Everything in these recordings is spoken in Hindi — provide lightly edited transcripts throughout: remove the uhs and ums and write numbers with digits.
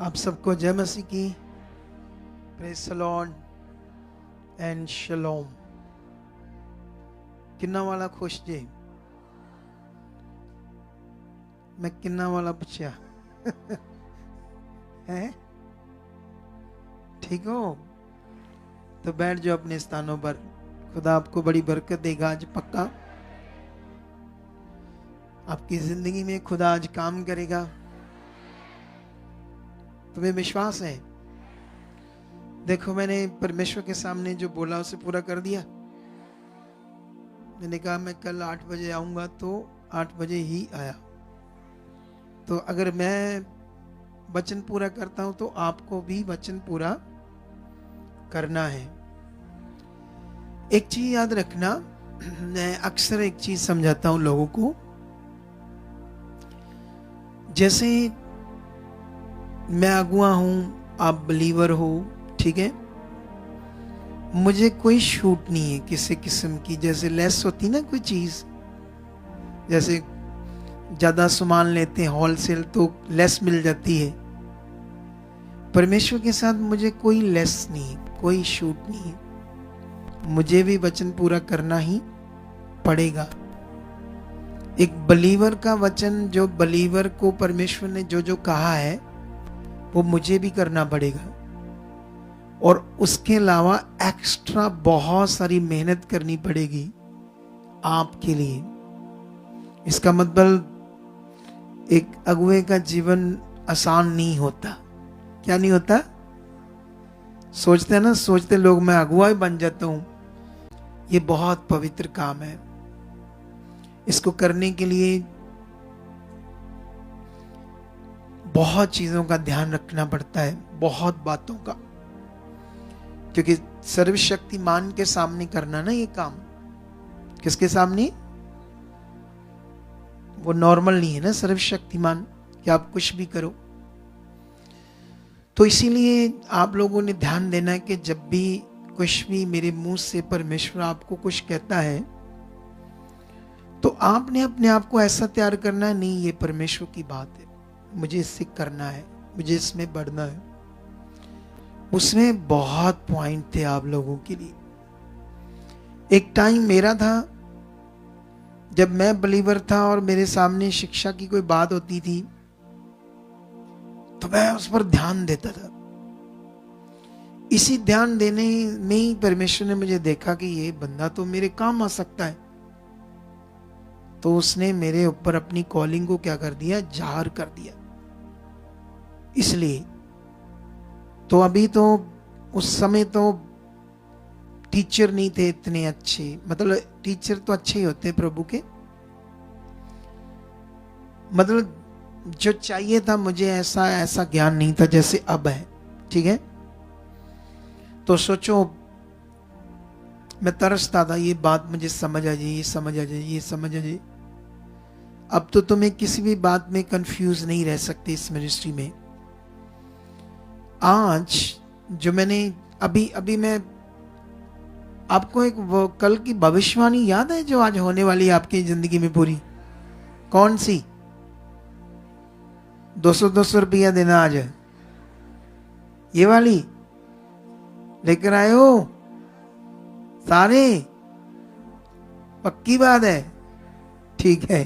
आप सबको जय मसीह की। Praise the lord and shalom. किन्ना वाला खुश जे? मैं किन्ना वाला पूछा है? ठीक हो तो बैठ जाओ अपने स्थानों पर। खुदा आपको बड़ी बरकत देगा आज, पक्का। आपकी जिंदगी में खुदा आज काम करेगा। तुम्हें विश्वास है? देखो, मैंने परमेश्वर के सामने जो बोला उसे पूरा कर दिया। मैंने कहा मैं कल 8 बजे आऊंगा, तो 8 बजे ही आया। तो अगर मैं वचन पूरा करता हूं तो आपको भी वचन पूरा करना है। एक चीज याद रखना, मैं अक्सर एक चीज समझाता हूं लोगों को। जैसे मैं अगुआ हूं, आप बिलीवर हो, ठीक है। मुझे कोई छूट नहीं है किसी किस्म की। जैसे लेस होती ना कोई चीज, जैसे ज्यादा सामान लेते हैं होलसेल तो लेस मिल जाती है। परमेश्वर के साथ मुझे कोई लेस नहीं, कोई छूट नहीं है। मुझे भी वचन पूरा करना ही पड़ेगा। एक बलीवर का वचन, जो बलीवर को परमेश्वर ने जो जो कहा है वो मुझे भी करना पड़ेगा। और उसके अलावा एक्स्ट्रा बहुत सारी मेहनत करनी पड़ेगी आपके लिए। इसका मतलब एक अगुए का जीवन आसान नहीं होता। क्या नहीं होता? सोचते हैं ना, सोचते लोग मैं अगुआ ही बन जाता हूं। ये बहुत पवित्र काम है। इसको करने के लिए बहुत चीजों का ध्यान रखना पड़ता है, बहुत बातों का। क्योंकि सर्वशक्तिमान के सामने करना ना ये काम, किसके सामने? वो नॉर्मल नहीं है ना सर्वशक्तिमान कि आप कुछ भी करो। तो इसीलिए आप लोगों ने ध्यान देना है कि जब भी कुछ भी मेरे मुंह से परमेश्वर आपको कुछ कहता है तो आपने अपने आप को ऐसा तैयार करना है, नहीं ये परमेश्वर की बात है, मुझे इससे करना है, मुझे इसमें बढ़ना है। उसमें बहुत पॉइंट थे आप लोगों के लिए। एक टाइम मेरा था जब मैं बिलीवर था और मेरे सामने शिक्षा की कोई बात होती थी तो मैं उस पर ध्यान देता था। इसी ध्यान देने में ही परमेश्वर ने मुझे देखा कि ये बंदा तो मेरे काम आ सकता है। तो उसने मेरे ऊपर अपनी कॉलिंग को क्या कर दिया? जाहिर कर दिया। इसलिए तो अभी तो उस समय तो टीचर नहीं थे इतने अच्छे, मतलब टीचर तो अच्छे ही होते हैं प्रभु के, मतलब जो चाहिए था मुझे ऐसा ऐसा ज्ञान नहीं था जैसे अब है, ठीक है। तो सोचो, मैं तरसता था ये बात मुझे समझ आ जाए, ये समझ आ जाए, ये समझ आ जाए। अब तो तुम्हें किसी भी बात में कंफ्यूज नहीं रह सकते इस मिनिस्ट्री में। आज जो मैंने अभी मैं आपको एक वो कल की भविष्यवाणी याद है जो आज होने वाली है आपकी जिंदगी में पूरी? कौन सी? 200 रुपया देना आज है, ये वाली लेकर आए हो सारे? पक्की बात है? ठीक है।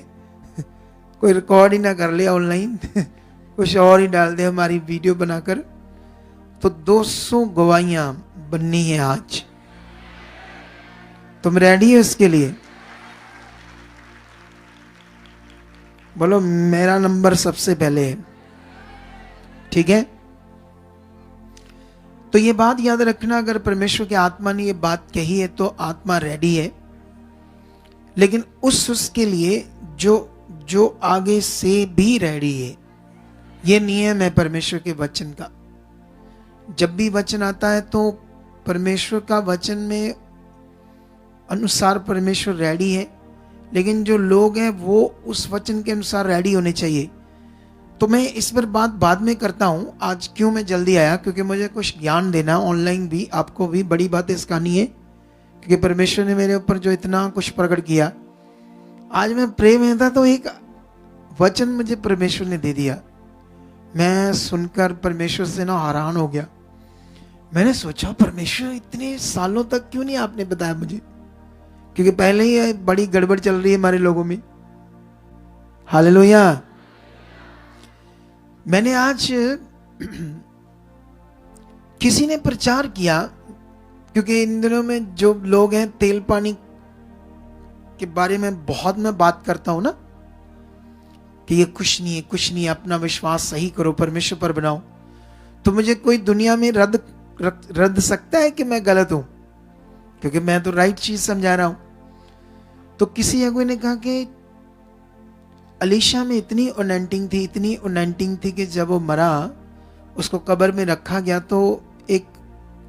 कोई रिकॉर्ड ही ना कर ले ऑनलाइन कुछ और ही डाल दे हमारी वीडियो बनाकर। तो 200 गवाहियां बननी है आज। तुम रेडी हो इसके लिए? बोलो मेरा नंबर सबसे पहले है, ठीक है। तो ये बात याद रखना, अगर परमेश्वर की आत्मा ने ये बात कही है तो आत्मा रेडी है। लेकिन उसके लिए जो आगे से भी रेडी है। ये नियम है परमेश्वर के वचन का। जब भी वचन आता है तो परमेश्वर का वचन में अनुसार परमेश्वर रेडी है, लेकिन जो लोग हैं वो उस वचन के अनुसार रेडी होने चाहिए। तो मैं इस पर बात बाद में करता हूं। आज क्यों मैं जल्दी आया? क्योंकि मुझे कुछ ज्ञान देना ऑनलाइन भी, आपको भी बड़ी बात इस कहानी है। क्योंकि परमेश्वर ने मेरे ऊपर जो इतना कुछ प्रकट किया, आज मैं प्रेम में था तो एक वचन मुझे परमेश्वर ने दे दिया। मैं सुनकर परमेश्वर से ना हैरान हो गया। मैंने सोचा परमेश्वर इतने सालों तक क्यों नहीं आपने बताया मुझे, क्योंकि पहले ही बड़ी गड़बड़ चल रही है हमारे लोगों में। हालेलुया। मैंने आज किसी ने प्रचार किया, क्योंकि इन दिनों में जो लोग हैं तेल पानी के बारे में बहुत मैं बात करता हूं ना, कि ये कुछ नहीं है, कुछ नहीं है, अपना विश्वास सही करो, परमेश्वर पर बनाओ। तो मुझे कोई दुनिया में रद्द सकता है कि मैं गलत हूं, क्योंकि मैं तो राइट चीज समझा रहा हूं। तो किसी अगुए ने कहा कि अलीशा में इतनी अनॉइंटिंग थी कि जब वो मरा, उसको कब्र में रखा गया, तो एक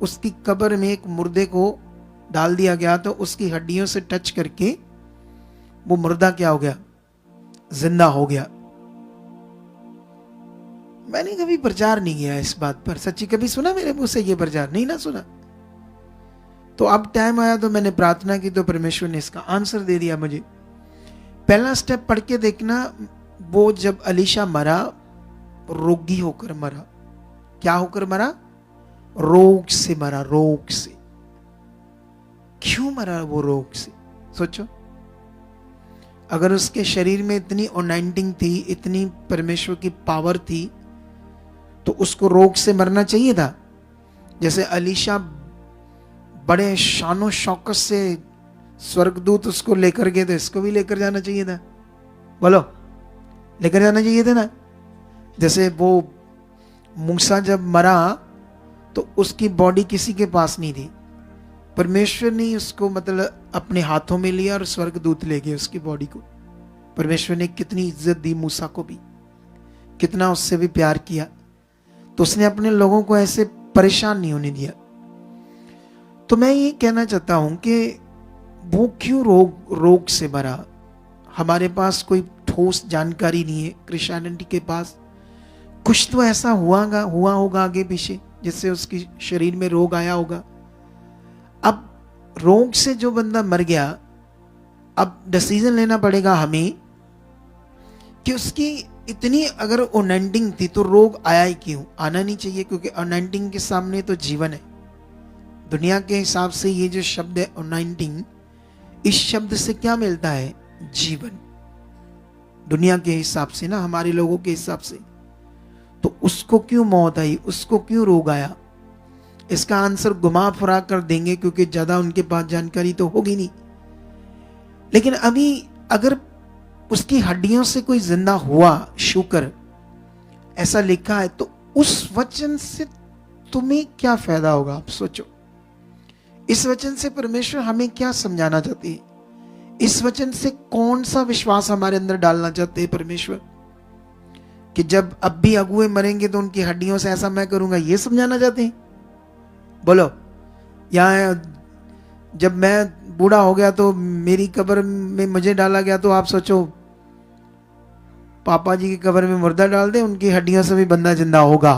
उसकी कब्र में एक मुर्दे को डाल दिया गया, तो उसकी हड्डियों से टच करके वो मुर्दा क्या हो गया, जिंदा हो गया। मैंने कभी प्रचार नहीं किया इस बात पर, सच्ची कभी सुना मेरे मुंह से ये प्रचार नहीं ना सुना। तो अब टाइम आया तो मैंने प्रार्थना की, तो परमेश्वर ने इसका आंसर दे दिया मुझे। पहला स्टेप पढ़ के देखना, वो जब अलीशा मरा, रोगी होकर मरा। क्या होकर मरा? रोग से मरा, रोग से। क्यों मरा वो रोग से? सोचो, अगर उसके शरीर में इतनी अनॉइंटिंग थी, इतनी परमेश्वर की पावर थी, तो उसको रोग से मरना चाहिए था। जैसे अलीशा बड़े शानो शौकत से स्वर्गदूत उसको लेकर गए थे, इसको भी लेकर जाना चाहिए था। बोलो, लेकर जाना चाहिए था ना। जैसे वो मूसा जब मरा तो उसकी बॉडी किसी के पास नहीं थी, परमेश्वर ने उसको मतलब अपने हाथों में लिया और स्वर्गदूत ले गए उसकी बॉडी को। परमेश्वर ने कितनी इज्जत दी मूसा को भी, कितना उससे भी प्यार किया। तो उसने अपने लोगों को ऐसे परेशान नहीं होने दिया। तो मैं ये कहना चाहता हूं कि वो क्यों रोग से मरा। हमारे पास कोई ठोस जानकारी नहीं है, क्रिश्चियनिटी के पास कुछ तो ऐसा हुआ होगा आगे पीछे, जिससे उसकी शरीर में रोग आया होगा। अब रोग से जो बंदा मर गया, अब डिसीजन लेना पड़ेगा हमें कि उसकी इतनी अगर अनॉइंटिंग थी तो रोग आया ही क्यों? आना नहीं चाहिए, क्योंकि अनॉइंटिंग के सामने तो जीवन है। दुनिया के हिसाब से ये जो शब्द है अनॉइंटिंग, इस शब्द से क्या मिलता है? जीवन। दुनिया के हिसाब से ना, हमारे लोगों के हिसाब से। तो उसको क्यों मौत आई, उसको क्यों रोग आया? इसका आंसर घुमा फिरा कर देंगे, क्योंकि ज्यादा उनके पास जानकारी तो होगी नहीं। लेकिन अभी अगर उसकी हड्डियों से कोई जिंदा हुआ, शुक्र ऐसा लिखा है, तो उस वचन से तुम्हें क्या फायदा होगा? आप सोचो, इस वचन से परमेश्वर हमें क्या समझाना चाहती है? इस वचन से कौन सा विश्वास हमारे अंदर डालना चाहते हैं परमेश्वर? कि जब अब भी अगुए मरेंगे तो उनकी हड्डियों से ऐसा मैं करूंगा, ये समझाना चाहते हैं? बोलो, या जब मैं बूढ़ा हो गया तो मेरी कब्र में मुझे डाला गया, तो आप सोचो पापा जी की कब्र में मुर्दा डाल दे, उनकी हड्डियों से भी बंदा जिंदा होगा?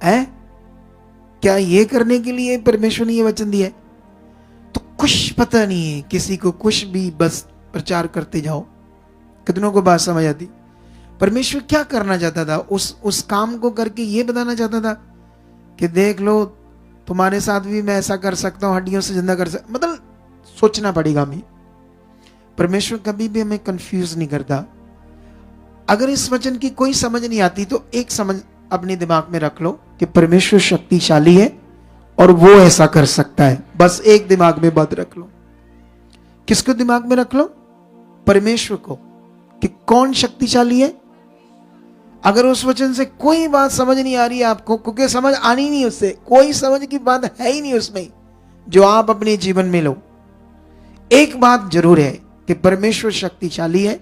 है क्या ये करने के लिए परमेश्वर ने ये वचन दिया है? तो कुछ पता नहीं है किसी को, कुछ भी बस प्रचार करते जाओ। कितनों को बात समझ आती? परमेश्वर क्या करना चाहता था? उस काम को करके ये बताना चाहता था कि देख लो, तुम्हारे साथ भी मैं ऐसा कर सकता हूं, हड्डियों से जिंदा कर सकता। मतलब सोचना पड़ेगा हमें। परमेश्वर कभी भी हमें कंफ्यूज नहीं करता। अगर इस वचन की कोई समझ नहीं आती तो एक समझ अपने दिमाग में रख लो कि परमेश्वर शक्तिशाली है और वो ऐसा कर सकता है। बस एक दिमाग में बात रख लो। किसको दिमाग में रख लो? परमेश्वर को, कि कौन शक्तिशाली है। अगर उस वचन से कोई बात समझ नहीं आ रही है आपको, क्योंकि समझ आनी नहीं, उससे कोई समझ की बात है ही नहीं उसमें जो आप अपने जीवन में लो। एक बात जरूर है कि परमेश्वर शक्तिशाली है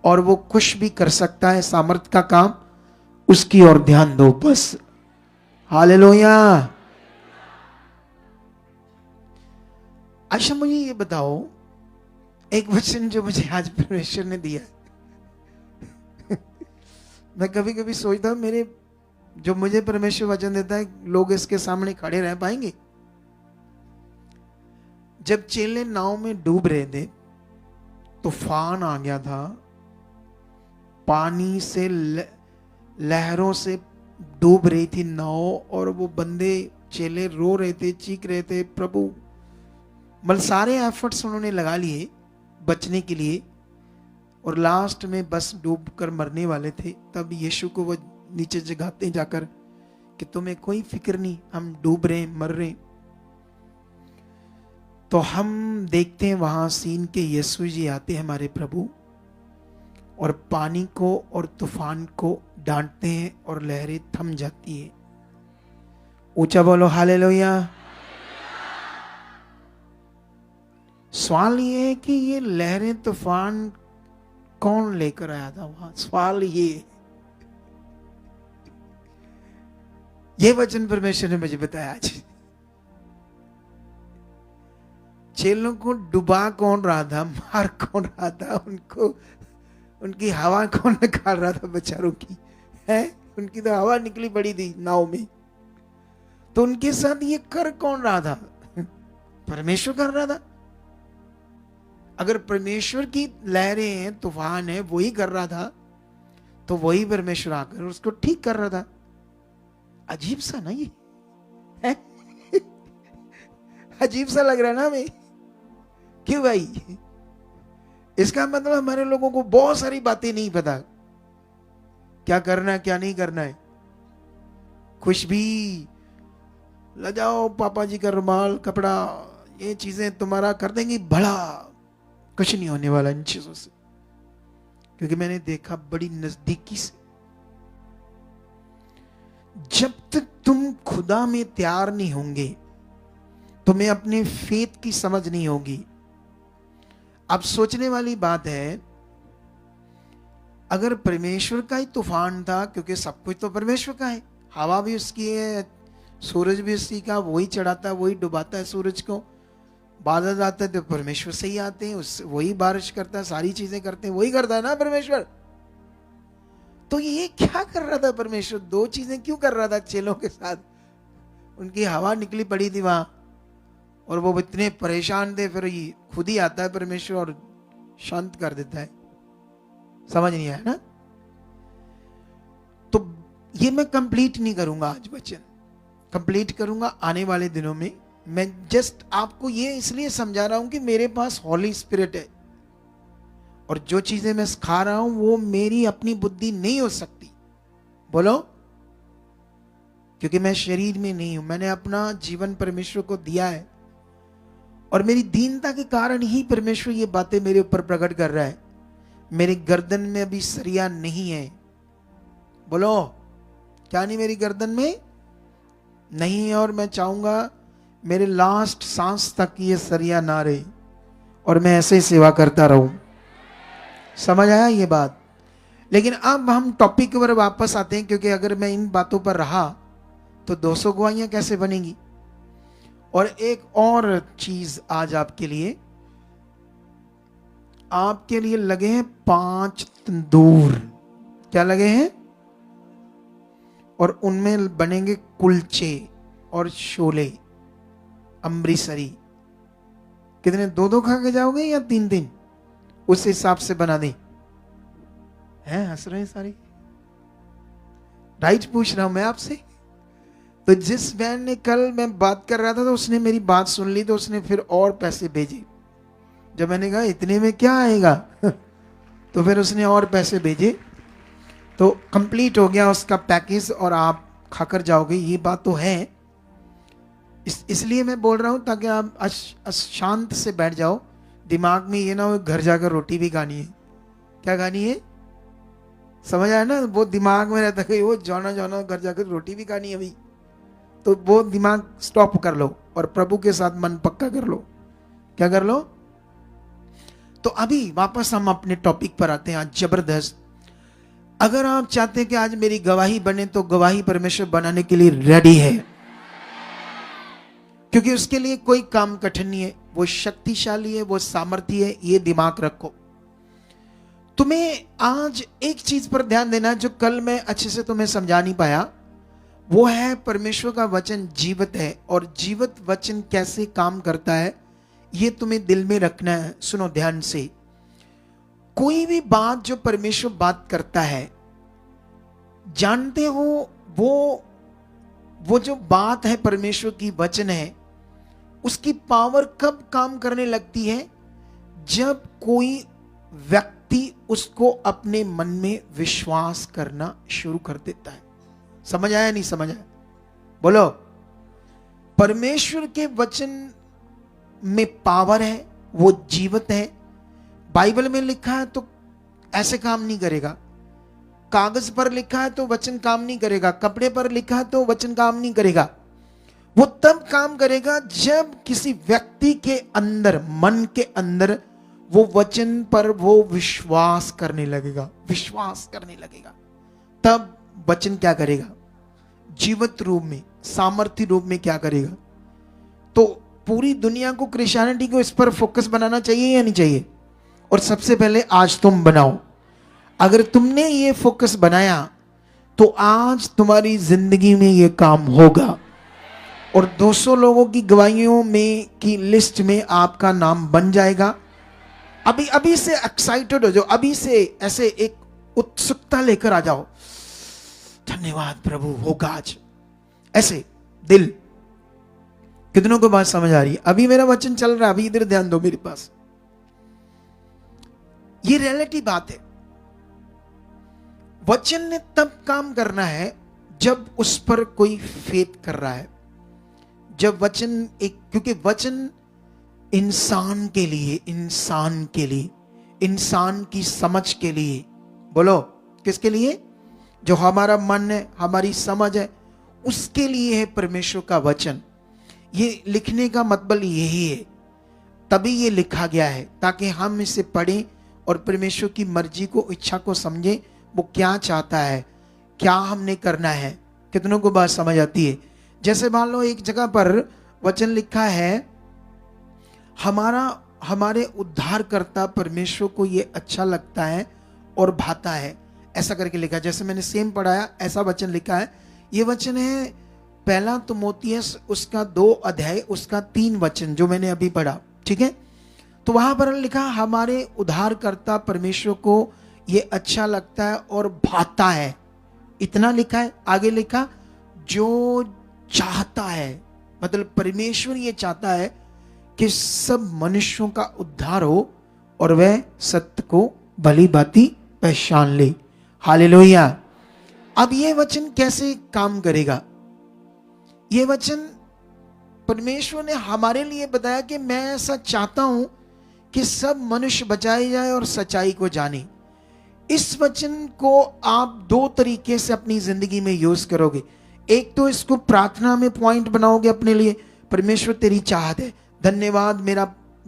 और वो कुछ भी कर सकता है। सामर्थ का काम उसकी ओर ध्यान दो बस। हालेलुया। अच्छा मुझे ये बताओ, एक वचन जो मुझे आज परमेश्वर ने दिया, मैं कभी कभी सोचता हूं मेरे जो मुझे परमेश्वर वचन देता है, लोग इसके सामने खड़े रह पाएंगे? जब चेले नाव में डूब रहे थे, तूफान आ गया था, पानी से लहरों से डूब रही थी नाव, और वो बंदे चेले रो रहे थे, चीख रहे थे, प्रभु। मतलब सारे एफर्ट्स उन्होंने लगा लिए बचने के लिए, और लास्ट में बस डूब कर मरने वाले थे। तब यीशु को वो नीचे जगाते जाकर कि तुम्हें कोई फिक्र नहीं, हम डूब रहे हैं, मर रहे हैं। तो हम देखते हैं वहां सीन के यीशु जी आते हैं हमारे प्रभु, और पानी को और तूफान को डांटते हैं और लहरें थम जाती है। ऊंचा बोलो हालेलुया। सवाल ये है कि ये लहरें तूफान कौन लेकर आया था वहां? सवाल ये वचन परमेश्वर ने मुझे बताया आज। चेलों को डुबा कौन रहा था, मार कौन रहा था, उनको उनकी हवा कौन निकाल रहा था बेचारों की, है? उनकी तो हवा निकली पड़ी थी नाव में, तो उनके साथ ये कर कौन रहा था? परमेश्वर कर रहा था। अगर परमेश्वर की लहरें हैं, तूफान है, वही कर रहा था, तो वही परमेश्वर आकर उसको ठीक कर रहा था। अजीब सा ना ये है? अजीब सा लग रहा है ना हमें। क्यों भाई? इसका मतलब हमारे लोगों को बहुत सारी बातें नहीं पता, क्या करना है क्या नहीं करना है। कुछ भी ले जाओ, पापा जी का रुमाल, कपड़ा, ये चीजें तुम्हारा कर देंगी भला, कुछ नहीं होने वाला इन चीजों से। क्योंकि मैंने देखा बड़ी नजदीकी से, जब तक तुम खुदा में तैयार नहीं होंगे, तुम्हें अपने फेथ की समझ नहीं होगी। अब सोचने वाली बात है, अगर परमेश्वर का ही तूफान था, क्योंकि सब कुछ तो परमेश्वर का है, हवा भी उसकी है, सूरज भी उसी का, वही चढ़ाता है, वही डुबाता है सूरज को, बादल आते हैं तो परमेश्वर से ही आते हैं, उससे वही बारिश करता है, सारी चीजें करते हैं, वही करता है ना परमेश्वर। तो ये क्या कर रहा था परमेश्वर? दो चीजें क्यों कर रहा था चेलों के साथ? उनकी हवा निकली पड़ी थी वहां, और वो इतने परेशान थे, फिर ये खुद ही आता है परमेश्वर और शांत कर देता है। समझ नहीं आया ना? तो ये मैं कंप्लीट नहीं करूंगा आज, वचन कंप्लीट करूंगा आने वाले दिनों में। मैं जस्ट आपको ये इसलिए समझा रहा हूं कि मेरे पास हॉली स्पिरिट है, और जो चीजें मैं सिखा रहा हूं वो मेरी अपनी बुद्धि नहीं हो सकती। बोलो, क्योंकि मैं शरीर में नहीं हूं, मैंने अपना जीवन परमेश्वर को दिया है, और मेरी दीनता के कारण ही परमेश्वर ये बातें मेरे ऊपर प्रकट कर रहा है। मेरी गर्दन में अभी सरिया नहीं है। बोलो, क्या नहीं मेरी गर्दन में नहीं है, और मैं चाहूंगा मेरे लास्ट सांस तक ये सरिया ना रहे, और मैं ऐसे ही सेवा करता रहूं। समझ आया ये बात? लेकिन अब हम टॉपिक पर वापस आते हैं, क्योंकि अगर मैं इन बातों पर रहा तो 200 गवाहियां कैसे बनेंगी। और एक और चीज आज आपके लिए लगे हैं 5 तंदूर। क्या लगे हैं? और उनमें बनेंगे कुलचे और शोले अमृतसरी। कितने? 2-2 खा के जाओगे या 3-3? उस हिसाब से बना दें। हैं, हंस रहे हैं सारे? राइट पूछ रहा हूं मैं आपसे। तो जिस बहन ने, कल मैं बात कर रहा था तो उसने मेरी बात सुन ली, तो उसने फिर और पैसे भेजे। जब मैंने कहा इतने में क्या आएगा तो फिर उसने और पैसे भेजे, तो कंप्लीट हो गया उसका पैकेज, और आप खाकर जाओगे। ये बात तो है, इसलिए मैं बोल रहा हूं ताकि आप शांत से बैठ जाओ। दिमाग में ये ना हो घर जाकर रोटी भी खानी है। क्या खानी है? समझ आया ना? वो दिमाग में रहता है वो जाना घर जाकर रोटी भी खानी है अभी, तो वो दिमाग स्टॉप कर लो और प्रभु के साथ मन पक्का कर लो। क्या कर लो? तो अभी वापस हम अपने टॉपिक पर आते हैं आज। जबरदस्त। अगर आप चाहते हैं कि आज मेरी गवाही बने, तो गवाही परमेश्वर बनाने के लिए रेडी है, क्योंकि उसके लिए कोई काम कठिन नहीं है। वो शक्तिशाली है, वो सामर्थ्य है, ये दिमाग रखो। तुम्हें आज एक चीज पर ध्यान देना जो कल मैं अच्छे से तुम्हें समझा नहीं पाया, वो है परमेश्वर का वचन जीवित है, और जीवित वचन कैसे काम करता है ये तुम्हें दिल में रखना है। सुनो ध्यान से। कोई भी बात जो परमेश्वर बात करता है, जानते हो, वो जो बात है परमेश्वर की वचन है, उसकी पावर कब काम करने लगती है? जब कोई व्यक्ति उसको अपने मन में विश्वास करना शुरू कर देता है। समझ आया नहीं समझ आया? बोलो। परमेश्वर के वचन में पावर है, वो जीवित है। बाइबल में लिखा है तो ऐसे काम नहीं करेगा। कागज पर लिखा है तो वचन काम नहीं करेगा। कपड़े पर लिखा है तो वचन काम नहीं करेगा। वो तब काम करेगा जब किसी व्यक्ति के अंदर, मन के अंदर वो वचन पर वो विश्वास करने लगेगा, विश्वास करने लगेगा। तब वचन क्या करेगा? जीवित रूप में, सामर्थ्य रूप में क्या करेगा? तो पूरी दुनिया को, क्रिश्चियनिटी को इस पर फोकस बनाना चाहिए या नहीं चाहिए? और सबसे पहले आज तुम बनाओ। अगर तुमने ये फोकस बनाया तो आज तुम्हारी जिंदगी में ये काम होगा और 200 लोगों की गवाहियों में की लिस्ट में आपका नाम बन जाएगा। अभी से एक्साइटेड हो जाओ, अभी से ऐसे एक उत्सुकता लेकर आ जाओ। धन्यवाद प्रभु, होगा आज, ऐसे दिल। कितनों को बात समझ आ रही है? अभी मेरा वचन चल रहा है, अभी इधर ध्यान दो मेरे पास। ये रियलिटी बात है। वचन ने तब काम करना है जब उस पर कोई फेथ कर रहा है, जब वचन क्योंकि वचन इंसान के लिए, इंसान की समझ के लिए, बोलो किसके लिए? जो हमारा मन है, हमारी समझ है, उसके लिए है परमेश्वर का वचन। ये लिखने का मतलब यही है, तभी ये लिखा गया है ताकि हम इसे पढ़ें और परमेश्वर की मर्जी को, इच्छा को समझें। वो क्या चाहता है, क्या हमने करना है। कितनों को बात समझ आती है? जैसे मान लो एक जगह पर वचन लिखा है, हमारे उद्धारकर्ता परमेश्वर को ये अच्छा लगता है और भाता है, ऐसा करके लिखा है। जैसे मैंने सेम पढ़ाया, ऐसा वचन लिखा है। ये वचन है 1 तिमोथियस उसका 2 अध्याय उसका 3 वचन, जो मैंने अभी पढ़ा, ठीक है। तो वहां पर लिखा हमारे उद्धारकर्ता परमेश्वर को ये अच्छा लगता है और भाता है, इतना लिखा है। आगे लिखा जो चाहता है, मतलब परमेश्वर ये चाहता है कि सब मनुष्यों का उद्धार हो और वह सत्य को भली भांति पहचान ले। हालेलुया। अब ये वचन कैसे काम करेगा? ये वचन परमेश्वर ने हमारे लिए बताया कि मैं ऐसा चाहता हूं कि सब मनुष्य बचाए जाए और सच्चाई को जाने। इस वचन को आप 2 तरीके से अपनी जिंदगी में यूज करोगे। एक तो इसको प्रार्थना में पॉइंट बनाओगे अपने लिए, परमेश्वर तेरी चाहत है, धन्यवाद मेरा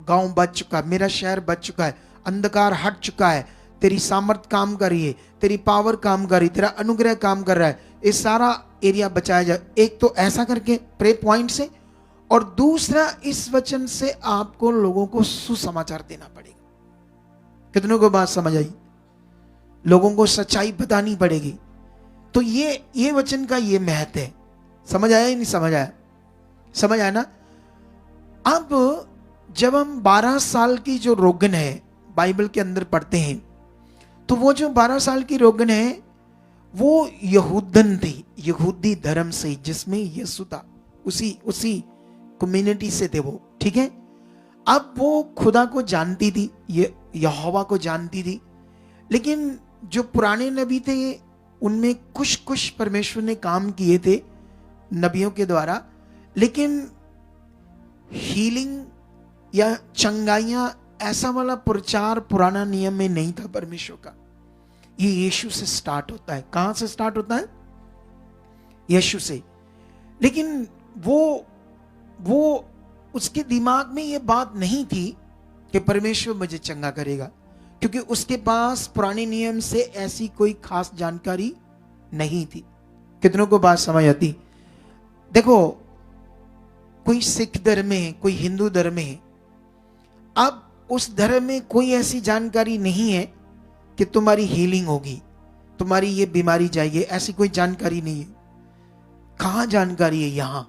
गांव बच चुका है, मेरा शहर बच चुका है, अंधकार हट चुका है, तेरी सामर्थ काम कर रही है, तेरी पावर काम कर रही है, तेरा अनुग्रह काम कर रहा है, ये सारा एरिया बचाया जाए। एक तो ऐसा करके प्रे पॉइंट से, और दूसरा इस वचन से आपको लोगों को सुसमाचार देना पड़ेगा। कितनों को बात समझ आई? लोगों को सच्चाई बतानी पड़ेगी। तो ये वचन का ये महत्व है। समझ आया? नहीं समझ आया? समझ आया ना? अब जब हम 12 साल की जो रोगन है बाइबल के अंदर पढ़ते हैं, तो वो जो 12 साल की रोगन है वो यहूदन थी, यहूदी धर्म से, जिसमें यीशु था, उसी कम्युनिटी से थे वो, ठीक है। अब वो खुदा को जानती थी, ये यहोवा को जानती थी, लेकिन जो पुराने नबी थे उनमें कुछ परमेश्वर ने काम किए थे नबियों के द्वारा, लेकिन हीलिंग या चंगाइयां ऐसा वाला प्रचार पुराना नियम में नहीं था परमेश्वर का। ये यीशु से स्टार्ट होता है। कहां से स्टार्ट होता है? यीशु से। लेकिन वो उसके दिमाग में ये बात नहीं थी कि परमेश्वर मुझे चंगा करेगा, क्योंकि उसके पास पुराने नियम से ऐसी कोई खास जानकारी नहीं थी। कितनों को बात समझ आती? देखो, कोई सिख धर्म में है, कोई हिंदू धर्म में है, अब उस धर्म में कोई ऐसी जानकारी नहीं है कि तुम्हारी हीलिंग होगी, तुम्हारी ये बीमारी जाएगी, ऐसी कोई जानकारी नहीं है। कहां जानकारी है? यहां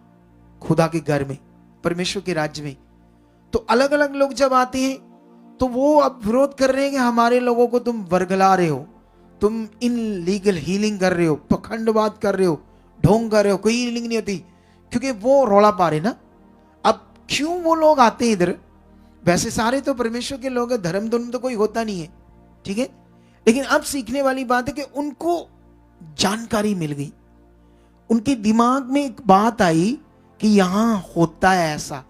खुदा के घर में, परमेश्वर के राज्य में। तो अलग अलग लोग जब आते हैं तो वो अब विरोध कर रहे हैं कि हमारे लोगों को तुम वर्गला रहे हो, तुम इनलीगल हीलिंग कर रहे हो, पखंडवाद कर रहे हो, ढोंग कर रहे हो, कोई हीलिंग नहीं होती, क्योंकि वो रौला पा रहे ना। अब क्यों वो लोग आते हैं इधर? वैसे सारे तो परमेश्वर के लोग हैं, धर्म तो कोई होता नहीं है, ठीक है, लेकिन अब सीखने वाली बात है कि उनको जानकारी मिल गई, उनके दिमाग में एक बात आई कि यहां होता है ऐसा,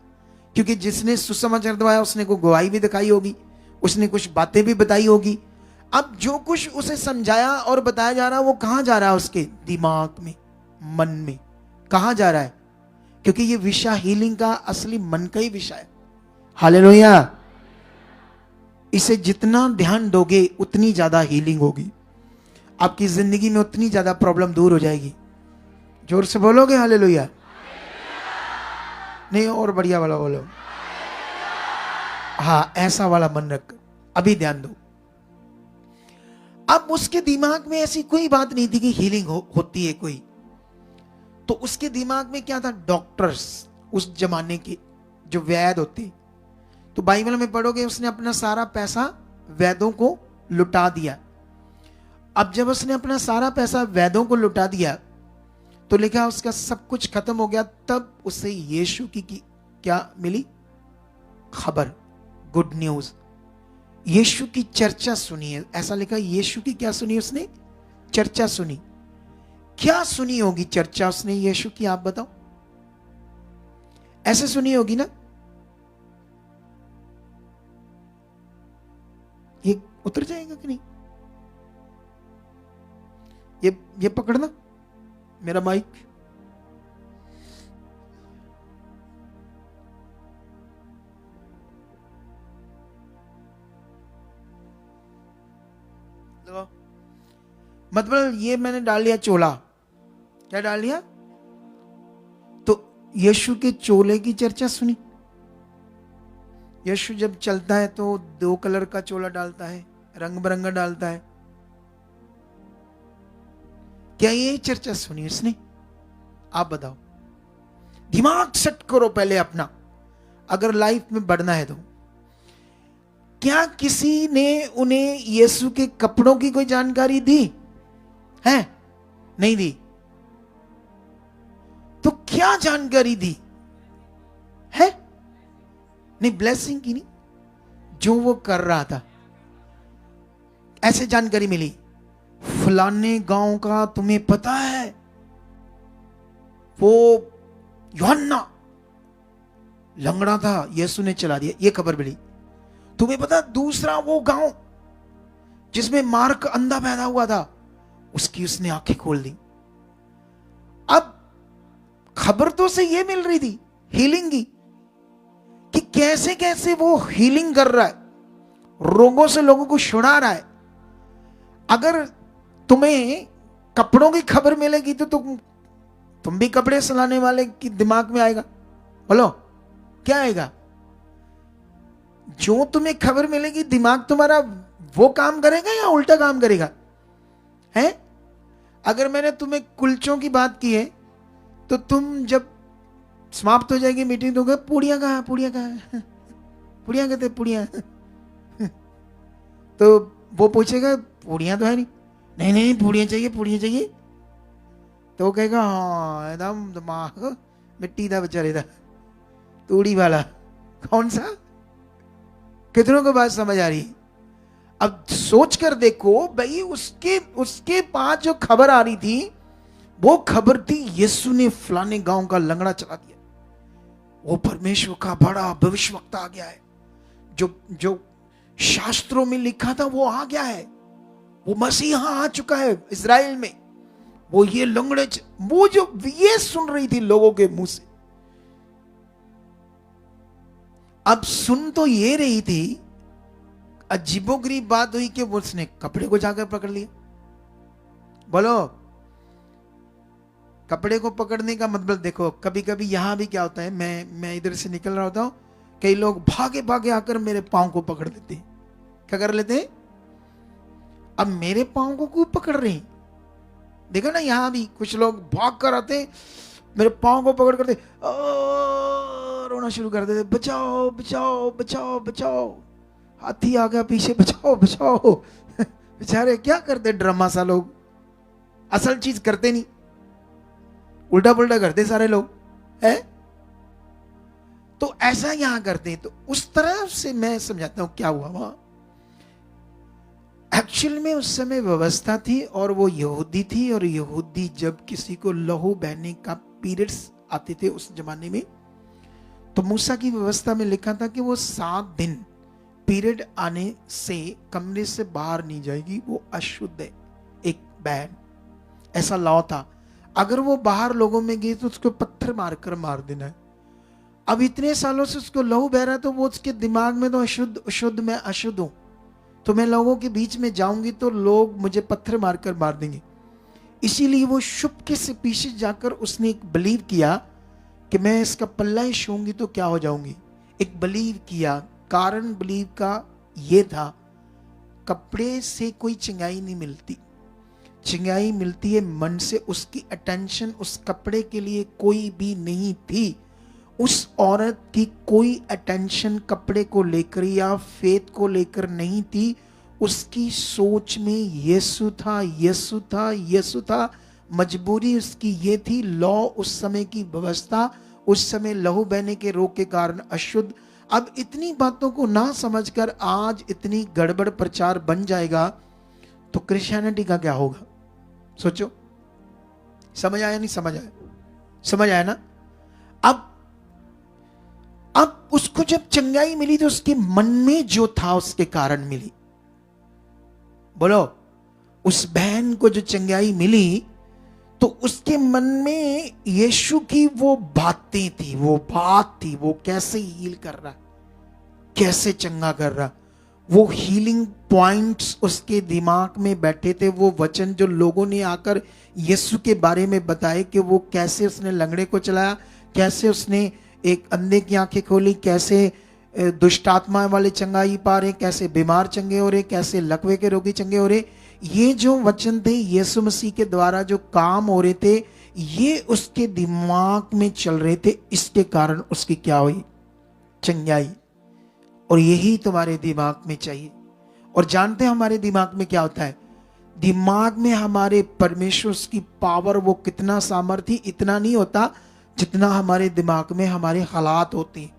क्योंकि जिसने सुसमाचार दवाया उसने को गवाही भी दिखाई होगी, उसने कुछ बातें भी बताई होगी। अब जो कुछ उसे समझाया और बताया जा रहा है वो कहां जा रहा है? उसके दिमाग में, मन में कहां जा रहा है? क्योंकि ये विषय हीलिंग का असली मन का ही विषय है। हालेलुया। इसे जितना ध्यान दोगे उतनी ज्यादा हीलिंग होगी आपकी जिंदगी में, उतनी ज्यादा प्रॉब्लम दूर हो जाएगी। जोर से बोलोगे हालेलुया? नहीं, और बढ़िया वाला बोलो। हाँ, ऐसा वाला मन रख, अभी ध्यान दो। अब उसके दिमाग में ऐसी कोई बात नहीं थी कि हीलिंग होती है कोई, तो उसके दिमाग में क्या था? डॉक्टर्स उस जमाने के जो वैद्य होते, तो बाइबल में पढ़ोगे उसने अपना सारा पैसा वैद्यों को लुटा दिया। अब जब उसने अपना सारा पैसा वैद्यों को लुटा दिया तो लिखा उसका सब कुछ खत्म हो गया। तब उसे यीशु की क्या मिली? खबर, गुड न्यूज, यीशु की चर्चा सुनी है। ऐसा लिखा, यीशु की क्या सुनी उसने? चर्चा सुनी। क्या सुनी होगी चर्चा उसने यीशु की? आप बताओ। ऐसे सुनी होगी ना, ये उतर जाएगा कि नहीं? ये पकड़ना मेरा माइक। मतलब ये मैंने डाल लिया चोला। क्या डाल लिया? तो यीशु के चोले की चर्चा सुनी। यीशु जब चलता है तो 2 कलर का चोला डालता है, रंग बिरंगा डालता है। क्या ये चर्चा सुनी उसने? आप बताओ। दिमाग सेट करो पहले अपना, अगर लाइफ में बढ़ना है तो। क्या किसी ने उन्हें यीशु के कपड़ों की कोई जानकारी दी है? नहीं दी। तो क्या जानकारी दी है? नहीं, ब्लेसिंग की नहीं, जो वो कर रहा था ऐसे जानकारी मिली। फलाने गांव का तुम्हें पता है, वो यूहन्ना लंगड़ा था, यीशु ने चला दिया, ये खबर मिली। तुम्हें पता दूसरा वो गांव जिसमें मार्क अंधा पैदा हुआ था, उसकी उसने आंखें खोल दी। अब खबर तो से ये मिल रही थी हीलिंग की, कि कैसे कैसे वो हीलिंग कर रहा है, रोगों से लोगों को छुड़ा रहा है। अगर तुम्हें कपड़ों की खबर मिलेगी तो तुम भी कपड़े सिलाने वाले की दिमाग में आएगा। बोलो, क्या आएगा? जो तुम्हें खबर मिलेगी दिमाग तुम्हारा वो काम करेगा या उल्टा काम करेगा? है? अगर मैंने तुम्हें कुलचों की बात की है तो तुम जब समाप्त हो जाएगी मीटिंग तो कहे पूड़ियां कहां, पूड़ियां कहां, पूड़ियां कहते पूड़ियां। तो वो पूछेगा पूड़ियां तो है नहीं, नहीं नहीं पूड़ियां चाहिए, पूड़ियां चाहिए। तो वो कहेगा हाँ एकदम दिमाग मिट्टी दा बेचारे दा, तूड़ी वाला। कौन सा? कितनों को बात समझ आ रही? अब सोच कर देखो भाई, उसके पास जो खबर आ रही थी वो खबर थी यीशु ने फलाने गांव का लंगड़ा चला दिया। वो परमेश्वर का बड़ा भविष्यवक्ता आ गया है, जो शास्त्रों में लिखा था वो आ गया है, वो मसीह यहां आ चुका है इजराइल में। वो ये लंगड़े, वो जो ये सुन रही थी लोगों के मुंह से। अब सुन तो ये रही थी, अजीबोगरीब बात हुई कि उसने कपड़े को जाकर पकड़ लिया। बोलो, कपड़े को पकड़ने का मतलब देखो, कभी कभी यहां भी क्या होता है, मैं इधर से निकल रहा होता हूं, कई लोग भागे भागे आकर मेरे पांव को पकड़ लेते हैं। क्या कर लेते हैं? अब मेरे पांव को क्यों पकड़ रहे हैं? देखो ना, यहां भी कुछ लोग भाग कर आते हैं, मेरे पांव को पकड़ करते रोना शुरू कर देते, बचाओ बचाओ बचाओ बचाओ, हाथी आ गया पीछे, बचाओ बचाओ। बेचारे क्या करते ड्रामा सा लोग, असल चीज करते नहीं, उल्टा पुल्टा करते सारे लोग है। तो ऐसा यहां करते हैं। तो उस तरफ से मैं समझाता हूं क्या हुआ वहां। एक्चुअल में उस समय व्यवस्था थी और वो यहूदी थी, और यहूदी जब किसी को लहू बहने का पीरियड्स आते थे उस जमाने में, तो मूसा की व्यवस्था में लिखा था कि वो 7 दिन पीरियड आने से कमरे से बाहर नहीं जाएगी, वो अशुद्ध है, एक बैन, ऐसा लॉ था। अगर वो बाहर लोगों में गई तो उसको पत्थर मारकर मार देना है। अब इतने सालों से उसको लहू बह रहा है, तो वो उसके दिमाग में तो अशुद्ध मैं अशुद्ध हूं, तो मैं लोगों के बीच में जाऊंगी तो लोग मुझे पत्थर मारकर मार देंगे। इसीलिए वो चुपके से पीछे जाकर उसने एक बिलीव किया कि मैं इसका पल्ला ही छूंगी तो क्या हो जाऊंगी। एक बिलीव किया। कारण बिलीव का ये था, कपड़े से कोई चिंगाई नहीं मिलती, चिंगाई मिलती है मन से। उसकी अटेंशन उस कपड़े के लिए कोई भी नहीं थी। उस औरत की कोई अटेंशन कपड़े को लेकर या फेथ को लेकर नहीं थी। उसकी सोच में यीशु था, यीशु था, यीशु था। मजबूरी उसकी ये थी, लॉ उस समय की व्यवस्था, उस समय लहू बहने के रोग के कारण अशुद्ध। अब इतनी बातों को ना समझकर आज इतनी गड़बड़ प्रचार बन जाएगा तो क्रिश्चियनिटी का क्या होगा? सोचो। समझ आया? नहीं समझ आया? समझ आया ना? अब उसको जब चंगाई मिली तो उसके मन में जो था उसके कारण मिली। बोलो, उस बहन को जो चंगाई मिली तो उसके मन में यीशु की वो बातें थी, वो बात थी, वो कैसे हील कर रहा, कैसे चंगा कर रहा। वो हीलिंग पॉइंट्स उसके दिमाग में बैठे थे। वो वचन जो लोगों ने आकर यीशु के बारे में बताए कि वो कैसे उसने लंगड़े को चलाया, कैसे उसने एक अंधे की आंखें खोली, कैसे दुष्ट आत्मा वाले चंगाई पा रहे, कैसे बीमार चंगे हो रहे, कैसे लकवे के रोगी चंगे हो रहे। ये जो वचन थे यीशु मसीह के द्वारा जो काम हो रहे थे, ये उसके दिमाग में चल रहे थे। इसके कारण उसकी क्या हुई? चंगाई। और यही तुम्हारे दिमाग में चाहिए। और जानते हैं हमारे दिमाग में क्या होता है? दिमाग में हमारे परमेश्वर की पावर, वो कितना सामर्थ्य, इतना नहीं होता जितना हमारे दिमाग में हमारे हालात होते हैं।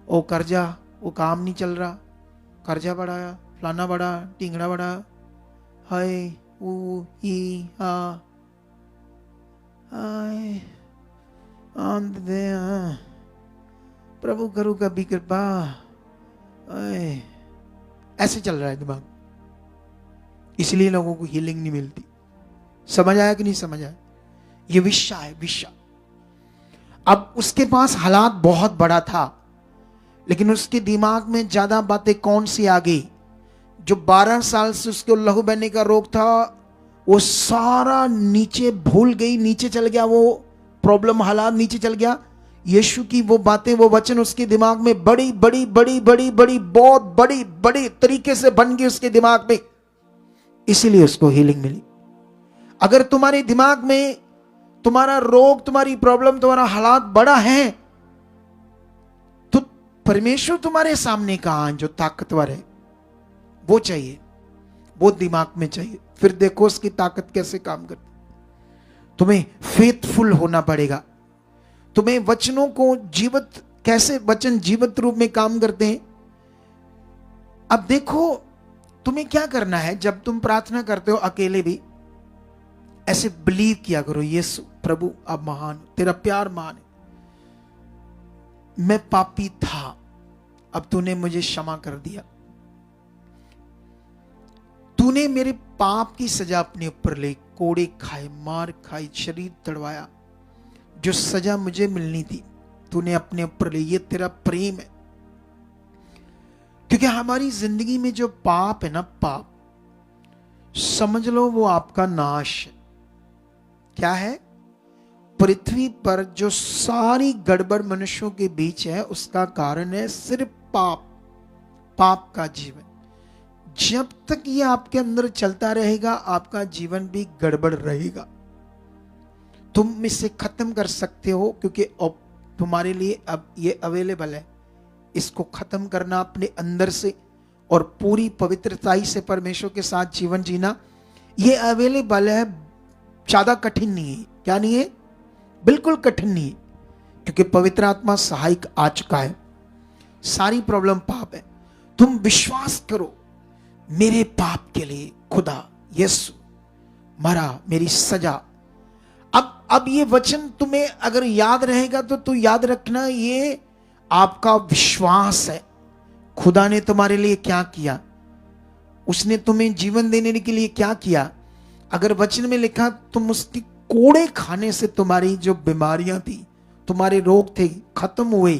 ओ कर्जा, वो काम नहीं चल रहा, कर्जा बढ़ाया, फलाना बढ़ा, टिंगड़ा बढ़ा, हाय वो ही हा हाय आंद दे, प्रभु करू कभी कृपा, ऐसे चल रहा है दिमाग। इसलिए लोगों को हीलिंग नहीं मिलती। समझ आया कि नहीं समझ आया? ये विषय है, विषय। अब उसके पास हालात बहुत बड़ा था, लेकिन उसके दिमाग में ज्यादा बातें कौन सी आ गई? जो 12 साल से उसको लहू बहने का रोग था, वो सारा नीचे भूल गई, नीचे चल गया। वो प्रॉब्लम, हालात नीचे चल गया। यीशु की वो बातें, वो वचन उसके दिमाग में बड़ी बड़ी बड़ी बड़ी बड़ी बहुत बड़ी बड़ी तरीके से बन गई उसके दिमाग में। इसीलिए उसको हीलिंग मिली। अगर तुम्हारे दिमाग में तुम्हारा रोग, तुम्हारी प्रॉब्लम, तुम्हारा हालात बड़ा है, तो परमेश्वर तुम्हारे सामने कहां जो ताकतवर है, वो चाहिए, वो दिमाग में चाहिए। फिर देखो उसकी ताकत कैसे काम करती। तुम्हें फेथफुल होना पड़ेगा। तुम्हें वचनों को जीवित, कैसे वचन जीवित रूप में काम करते हैं। अब देखो तुम्हें क्या करना है। जब तुम प्रार्थना करते हो अकेले भी, ऐसे बिलीव किया करो, यीशु प्रभु अब महान, तेरा प्यार महान है। मैं पापी था, अब तूने मुझे क्षमा कर दिया। तूने मेरे पाप की सजा अपने ऊपर ले, कोड़े खाए, मार खाई, शरीर तड़वाया, जो सजा मुझे मिलनी थी तूने अपने ऊपर ले। ये तेरा प्रेम है। क्योंकि हमारी जिंदगी में जो पाप है ना, पाप समझ लो वो आपका नाश है। क्या है? पृथ्वी पर जो सारी गड़बड़ मनुष्यों के बीच है, उसका कारण है सिर्फ पाप, पाप का जीवन। जब तक ये आपके अंदर चलता रहेगा, आपका जीवन भी गड़बड़ रहेगा। तुम इसे खत्म कर सकते हो, क्योंकि अब तुम्हारे लिए अब ये अवेलेबल है। इसको खत्म करना अपने अंदर से, और पूरी पवित्रताई से परमेश्वर के साथ जीवन जीना, ये अवेलेबल है। ज्यादा कठिन नहीं है। क्या नहीं है? बिल्कुल कठिन नहीं है, क्योंकि पवित्र आत्मा सहायक आ चुका है। सारी प्रॉब्लम पाप है। तुम विश्वास करो, मेरे पाप के लिए खुदा यीशु मरा, मेरी सजा। अब ये वचन तुम्हें अगर याद रहेगा तो याद रखना, ये आपका विश्वास है। खुदा ने तुम्हारे लिए क्या किया, उसने तुम्हें जीवन देने के लिए क्या किया। अगर वचन में लिखा तुम उसके कोड़े खाने से तुम्हारी जो बीमारियां थी, तुम्हारे रोग थे, खत्म हुए,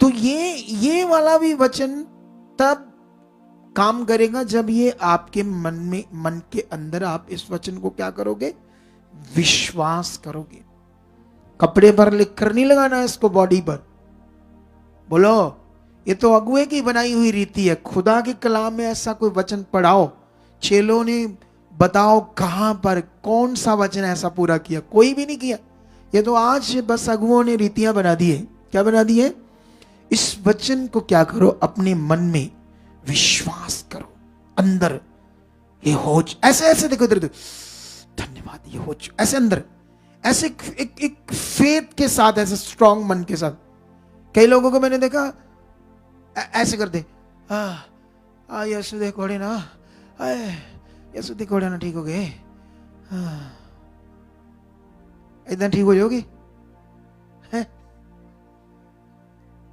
तो ये वाला भी वचन तब काम करेगा जब ये आपके मन के अंदर आप इस वचन को क्या करोगे? विश्वास करोगे। कपड़े पर लिख कर नहीं लगाना इसको बॉडी पर। बोलो, ये तो अगुए की बनाई हुई रीति है। खुदा के कलाम में ऐसा कोई वचन पढ़ाओ, चेलों ने बताओ कहां पर कौन सा वचन ऐसा पूरा किया? कोई भी नहीं किया। ये तो आज बस अगुओं ने रीतियां बना दी है। क्या बना दी है? इस वचन को क्या करो? अपने मन में विश्वास करो, अंदर ये हो। ऐसे देखो, इधर धन्यवाद, ये हो ऐसे अंदर, ऐसे एक फेथ के साथ, ऐसे स्ट्रांग मन के साथ। कई लोगों को मैंने देखा ऐसे करते, यीशु दे कोड़े ना, यीशु दे कोड़े ना, ठीक हो गए, इतना ठीक हो जाओगे।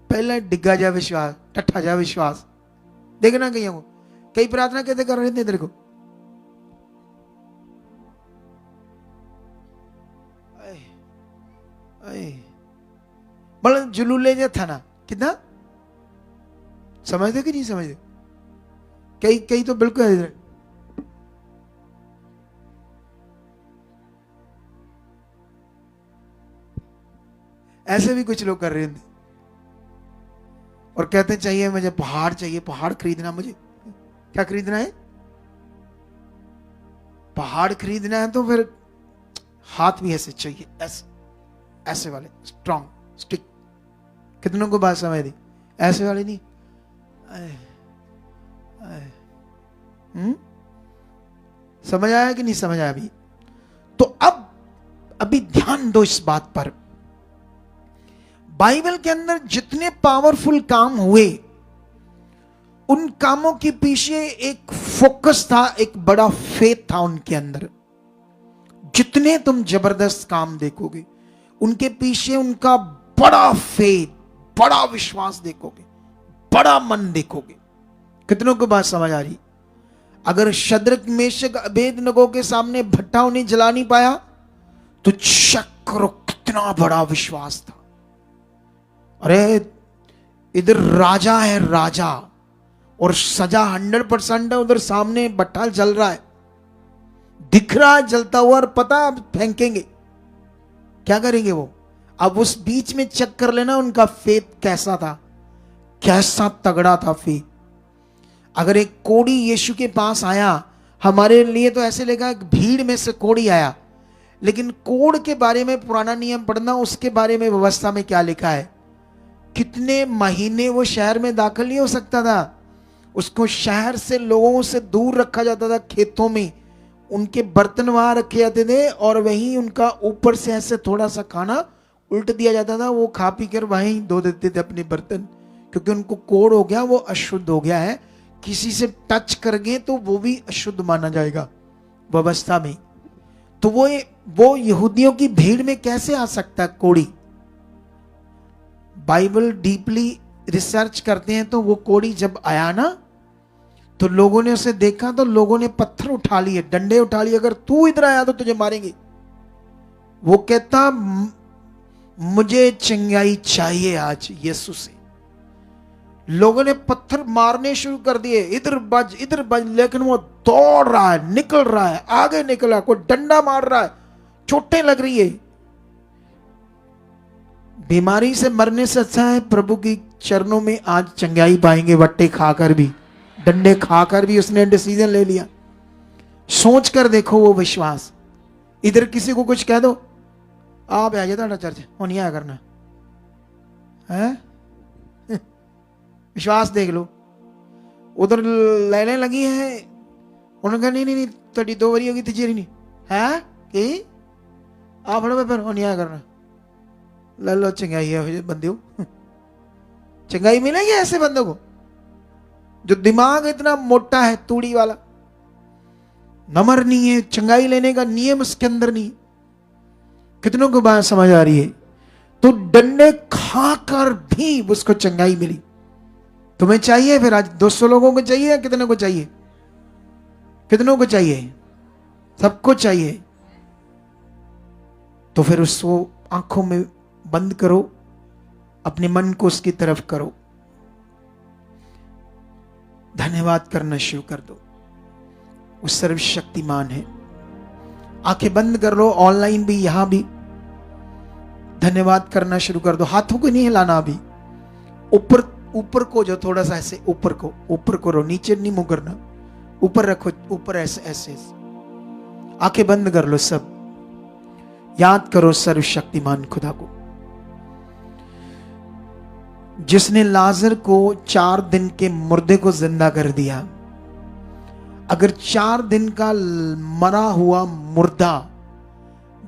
पहले डिग्गा जा विश्वास, टट्ठा जा विश्वास। देखना कहीं को कई प्रार्थना कैसे कर रहे थे तेरे को, मतलब जुलूले जो था ना, कितना समझते कि नहीं समझते? कई तो बिल्कुल ऐसे भी कुछ लोग कर रहे थे और कहते चाहिए मुझे पहाड़ चाहिए, पहाड़ खरीदना। मुझे क्या खरीदना है? पहाड़ खरीदना है तो फिर हाथ भी ऐसे चाहिए, ऐसे वाले स्ट्रॉन्ग स्टिक। कितनों को बात समझ दी? ऐसे वाले नहीं। समझ आया कि नहीं समझ आया अभी? तो अभी ध्यान दो इस बात पर। बाइबल के अंदर जितने पावरफुल काम हुए, उन कामों के पीछे एक फोकस था, एक बड़ा फेथ था उनके अंदर। जितने तुम जबरदस्त काम देखोगे, उनके पीछे उनका बड़ा फेथ, बड़ा विश्वास देखोगे, बड़ा मन देखोगे। कितनों को बात समझ आ रही? अगर शद्रक मेशक अबेदनगो के सामने भट्ठा उन्हें जला नहीं पाया, तो चेक करो कितना बड़ा विश्वास था। अरे इधर राजा है, राजा, और सजा 100% है, उधर सामने भट्ठा जल रहा है, दिख रहा है जलता हुआ, और पता अब फेंकेंगे, क्या करेंगे वो? अब उस बीच में चेक कर लेना उनका फेथ कैसा था, कैसा तगड़ा था फेथ। अगर एक कोढ़ी यीशु के पास आया, हमारे लिए तो ऐसे लगा भीड़ में से कोढ़ी आया, लेकिन कोढ़ के बारे में पुराना नियम पढ़ना, उसके बारे में व्यवस्था में क्या लिखा है, कितने महीने वो शहर में दाखिल नहीं हो सकता था। उसको शहर से, लोगों से दूर रखा जाता था, खेतों में उनके बर्तन वहां रखे जाते थे, और वहीं उनका ऊपर से ऐसे थोड़ा सा खाना उल्ट दिया जाता था। वो खा पी कर वहीं धो देते थे अपने बर्तन, क्योंकि उनको कोढ़ हो गया, वो अशुद्ध हो गया है। किसी से टच कर गए तो वो भी अशुद्ध माना जाएगा व्यवस्था में। तो वो यहूदियों की भीड़ में कैसे आ सकता है कोढ़ी? बाइबल डीपली रिसर्च करते हैं तो वो कोढ़ी जब आया ना, तो लोगों ने उसे देखा, तो लोगों ने पत्थर उठा लिए, डंडे उठा लिए, अगर तू इधर आया तो तुझे मारेंगे। वो कहता मुझे चंगाई चाहिए आज यीशु से। लोगों ने पत्थर मारने शुरू कर दिए, इधर बज, लेकिन वो दौड़ रहा है, निकल रहा है, आगे निकला, कोई डंडा मार रहा है, चोटें लग रही है। बीमारी से मरने से अच्छा है प्रभु की चरणों में आज चंगाई पाएंगे। वट्टे खाकर भी, डंडे खाकर भी उसने डिसीजन ले लिया। सोच कर देखो वो विश्वास। इधर किसी को कुछ कह दो, आप आ जाता चर्च, वो नहीं आया करना है। विश्वास देख लो। उधर लाइनें लगी हैं। उन्होंने कहा नहीं नहीं नहीं 32 वरी होगी तिजेरी नहीं है कि आप फड़ो फिर नहीं आया करना। ले लो चंगाई है बंदे हो। चंगाई मिलेगी ऐसे बंदों को जो दिमाग इतना मोटा है, तूड़ी वाला, नमर नहीं है, चंगाई लेने का नियम उसके अंदर नहीं। कितनों को बात समझ आ रही है? तो डंडे खाकर भी उसको चंगाई मिली। तुम्हें चाहिए फिर आज 200 लोगों को चाहिए या कितने को चाहिए? कितनों को चाहिए? सबको चाहिए। तो फिर उसको आंखों में बंद करो, अपने मन को उसकी तरफ करो, धन्यवाद करना शुरू कर दो। वो सर्वशक्तिमान है। आंखें बंद कर लो, ऑनलाइन भी यहां भी धन्यवाद करना शुरू कर दो। हाथों को नहीं हिलाना अभी, ऊपर ऊपर को जो थोड़ा सा ऐसे ऊपर करो, नीचे नहीं मुंह करना, ऊपर रखो, ऊपर ऐसे ऐसे। आंखें बंद कर लो, सब याद करो सर्वशक्तिमान खुदा को, जिसने लाजर को 4 दिन के मुर्दे को जिंदा कर दिया। अगर 4 दिन का मरा हुआ मुर्दा,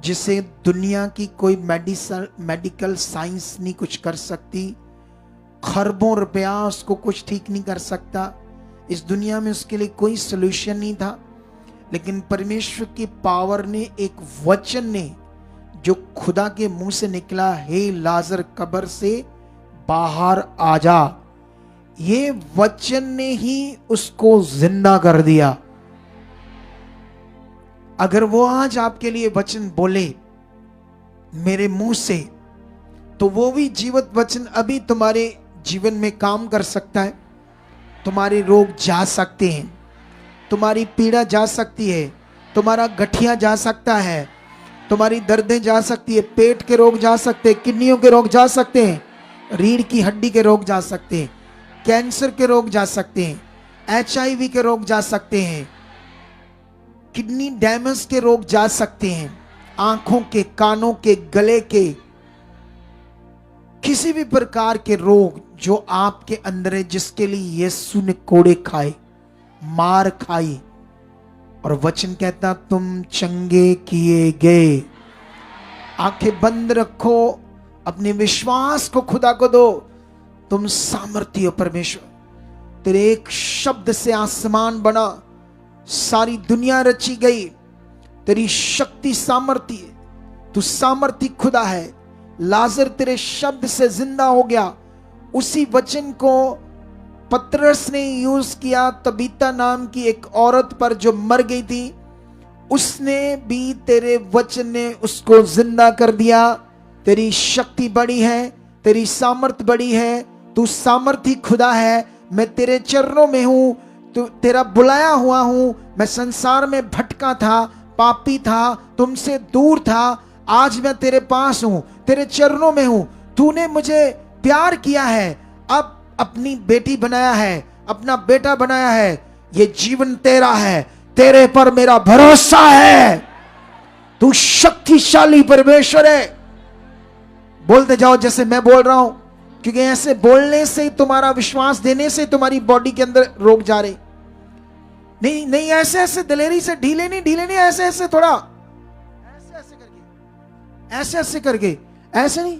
जिसे दुनिया की कोई मेडिकल साइंस नहीं कुछ कर सकती, खरबों रुपया उसको कुछ ठीक नहीं कर सकता, इस दुनिया में उसके लिए कोई सॉल्यूशन नहीं था, लेकिन परमेश्वर की पावर ने, एक वचन ने जो खुदा के मुंह से निकला, हे लाजर कब्र से बाहर आ जा, ये वचन ने ही उसको जिंदा कर दिया। अगर वो आज आपके लिए वचन बोले मेरे मुंह से, तो वो भी जीवित वचन अभी तुम्हारे जीवन में काम कर सकता है। तुम्हारे रोग जा सकते हैं, तुम्हारी पीड़ा जा सकती है, तुम्हारा गठिया जा सकता है, तुम्हारी दर्दें जा सकती है, पेट के रोग जा सकते हैं, किडनियों के रोग जा सकते हैं, रीढ़ की हड्डी के रोग जा सकते हैं, कैंसर के रोग जा सकते हैं, HIV के रोग जा सकते हैं, किडनी डैमेज के रोग जा सकते हैं, आंखों के, कानों के, गले के, किसी भी प्रकार के रोग जो आपके अंदर है, जिसके लिए यीशु ने कोड़े खाए, मार खाई, और वचन कहता तुम चंगे किए गए। आंखें बंद रखो, अपने विश्वास को खुदा को दो। तुम सामर्थी हो परमेश्वर, तेरे एक शब्द से आसमान बना, सारी दुनिया रची गई, तेरी शक्ति सामर्थी है, तू सामर्थी खुदा है। लाजर तेरे शब्द से जिंदा हो गया। उसी वचन को पतरस ने यूज किया तबीता नाम की एक औरत पर जो मर गई थी, उसने भी तेरे वचन ने उसको जिंदा कर दिया। तेरी शक्ति बड़ी है, तेरी सामर्थ बड़ी है, तू सामर्थी खुदा है। मैं तेरे चरणों में हूं, तू तेरा बुलाया हुआ हूं। मैं संसार में भटका था, पापी था, तुमसे दूर था, आज मैं तेरे पास हूं, तेरे चरणों में हूं। तूने मुझे प्यार किया है, अब अपनी बेटी बनाया है, अपना बेटा बनाया है। ये जीवन तेरा है, तेरे पर मेरा भरोसा है। तू शक्तिशाली परमेश्वर है। बोलते जाओ जैसे मैं बोल रहा हूं, क्योंकि ऐसे बोलने से, तुम्हारा विश्वास देने से तुम्हारी बॉडी के अंदर रोग जा रहे। नहीं नहीं, ऐसे ऐसे दिलेरी से, ढीले नहीं, ऐसे ऐसे थोड़ा, ऐसे ऐसे करके, ऐसे ऐसे करके, ऐसे नहीं,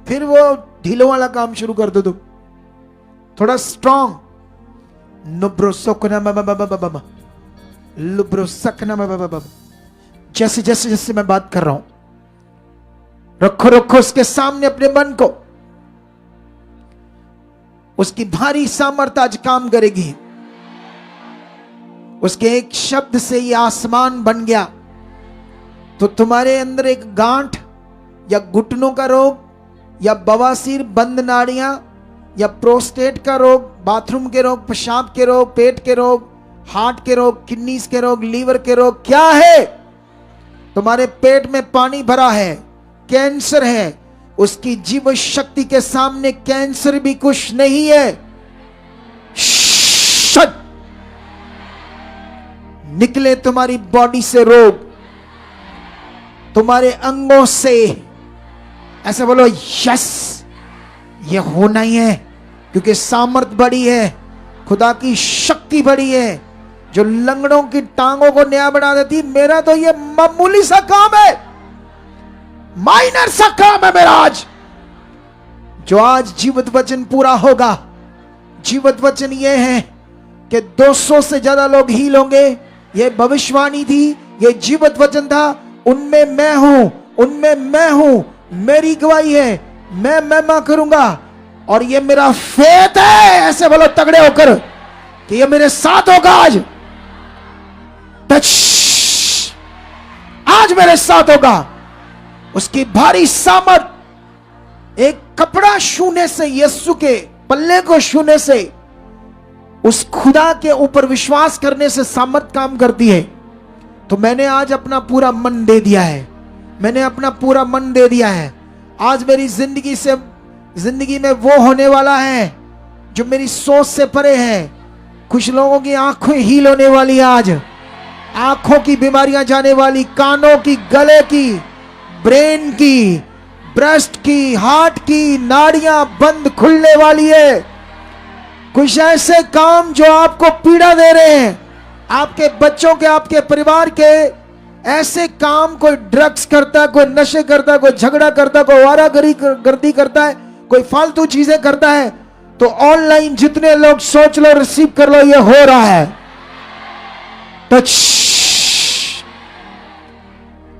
फिर वो ढीलों वाला काम शुरू कर दो तुम, थोड़ा स्ट्रॉन्ग। नुब्रो सोकना बाबा, लुब्रो सकना बाबा, जैसे जैसे जैसे मैं बात कर रहा हूं, रखो रखो उसके सामने अपने मन को। उसकी भारी सामर्थ आज काम करेगी। उसके एक शब्द से ये आसमान बन गया। तो तुम्हारे अंदर एक गांठ या घुटनों का रोग या बवासीर, बंद नाड़ियां या प्रोस्टेट का रोग, बाथरूम के रोग, पेशाब के रोग, पेट के रोग, हार्ट के रोग, किडनीज के रोग, लीवर के रोग, क्या है? तुम्हारे पेट में पानी भरा है, कैंसर है। उसकी जीव शक्ति के सामने कैंसर भी कुछ नहीं है। शट! निकले तुम्हारी बॉडी से रोग, तुम्हारे अंगों से। ऐसे बोलो यस, ये होना ही है, क्योंकि सामर्थ बड़ी है, खुदा की शक्ति बड़ी है, जो लंगड़ों की टांगों को नया बना देती। मेरा तो ये मामूली सा काम है, माइनर सा काम है मेरा आज, जो आज जीवित वचन पूरा होगा। जीवित वचन ये है कि 200 से ज्यादा लोग हील होंगे। ये भविष्यवाणी थी, ये जीवित वचन था। उनमें मैं हूं, उनमें मैं हूं, मेरी गवाही है, मैं महिमा करूंगा। और ये मेरा फेथ है, ऐसे बोलो तगड़े होकर कि ये मेरे साथ होगा आज। टच, आज मेरे साथ होगा। उसकी भारी सामर्थ एक कपड़ा छूने से, यीशु के पल्ले को छूने से, उस खुदा के ऊपर विश्वास करने से सामर्थ काम करती है। तो मैंने आज अपना पूरा मन दे दिया है, मैंने अपना पूरा मन दे दिया है। आज मेरी जिंदगी में वो होने वाला है जो मेरी सोच से परे है। कुछ लोगों की आंखें हील होने वाली है आज, आंखों की बीमारियां जाने वाली, कानों की, गले की, ब्रेन की, ब्रेस्ट की, हार्ट की नाड़ियां बंद खुलने वाली है। कुछ ऐसे काम जो आपको पीड़ा दे रहे हैं, आपके बच्चों के, आपके परिवार के ऐसे काम, कोई ड्रग्स करता है, कोई नशे करता है, कोई झगड़ा करता है, कोई आवारागर्दी करता है, कोई फालतू चीजें करता है, तो ऑनलाइन जितने लोग सोच लो, रिसीव कर लो, ये हो रहा है। टच।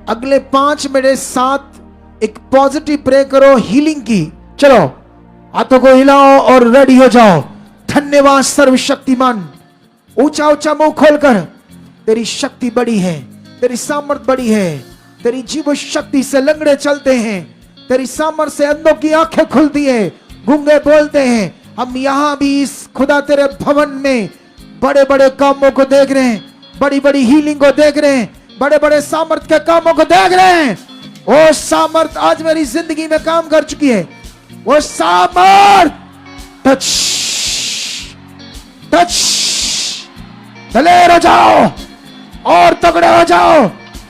अगले 5 मिनट साथ एक पॉजिटिव प्रे करो हीलिंग की। चलो हाथों को हिलाओ और रेडी हो जाओ। धन्यवाद सर्वशक्तिमान। ऊंचा ऊंचा मुंह खोलकर, तेरी शक्ति बड़ी है, तेरी सामर्थ बड़ी है, तेरी जीव शक्ति से लंगड़े चलते हैं, तेरी सामर्थ से अंधों की आंखें खुलती है, गूंगे बोलते हैं। हम यहां भी इस खुदा तेरे भवन में बड़े बड़े कामों को देख रहे हैं, बड़ी बड़ी हीलिंग को देख रहे हैं, बड़े बड़े सामर्थ के कामों को देख रहे हैं। वो सामर्थ आज मेरी जिंदगी में काम कर चुकी है। वो सामर्थ टच टच, दलेर हो जाओ और तगड़े हो जाओ,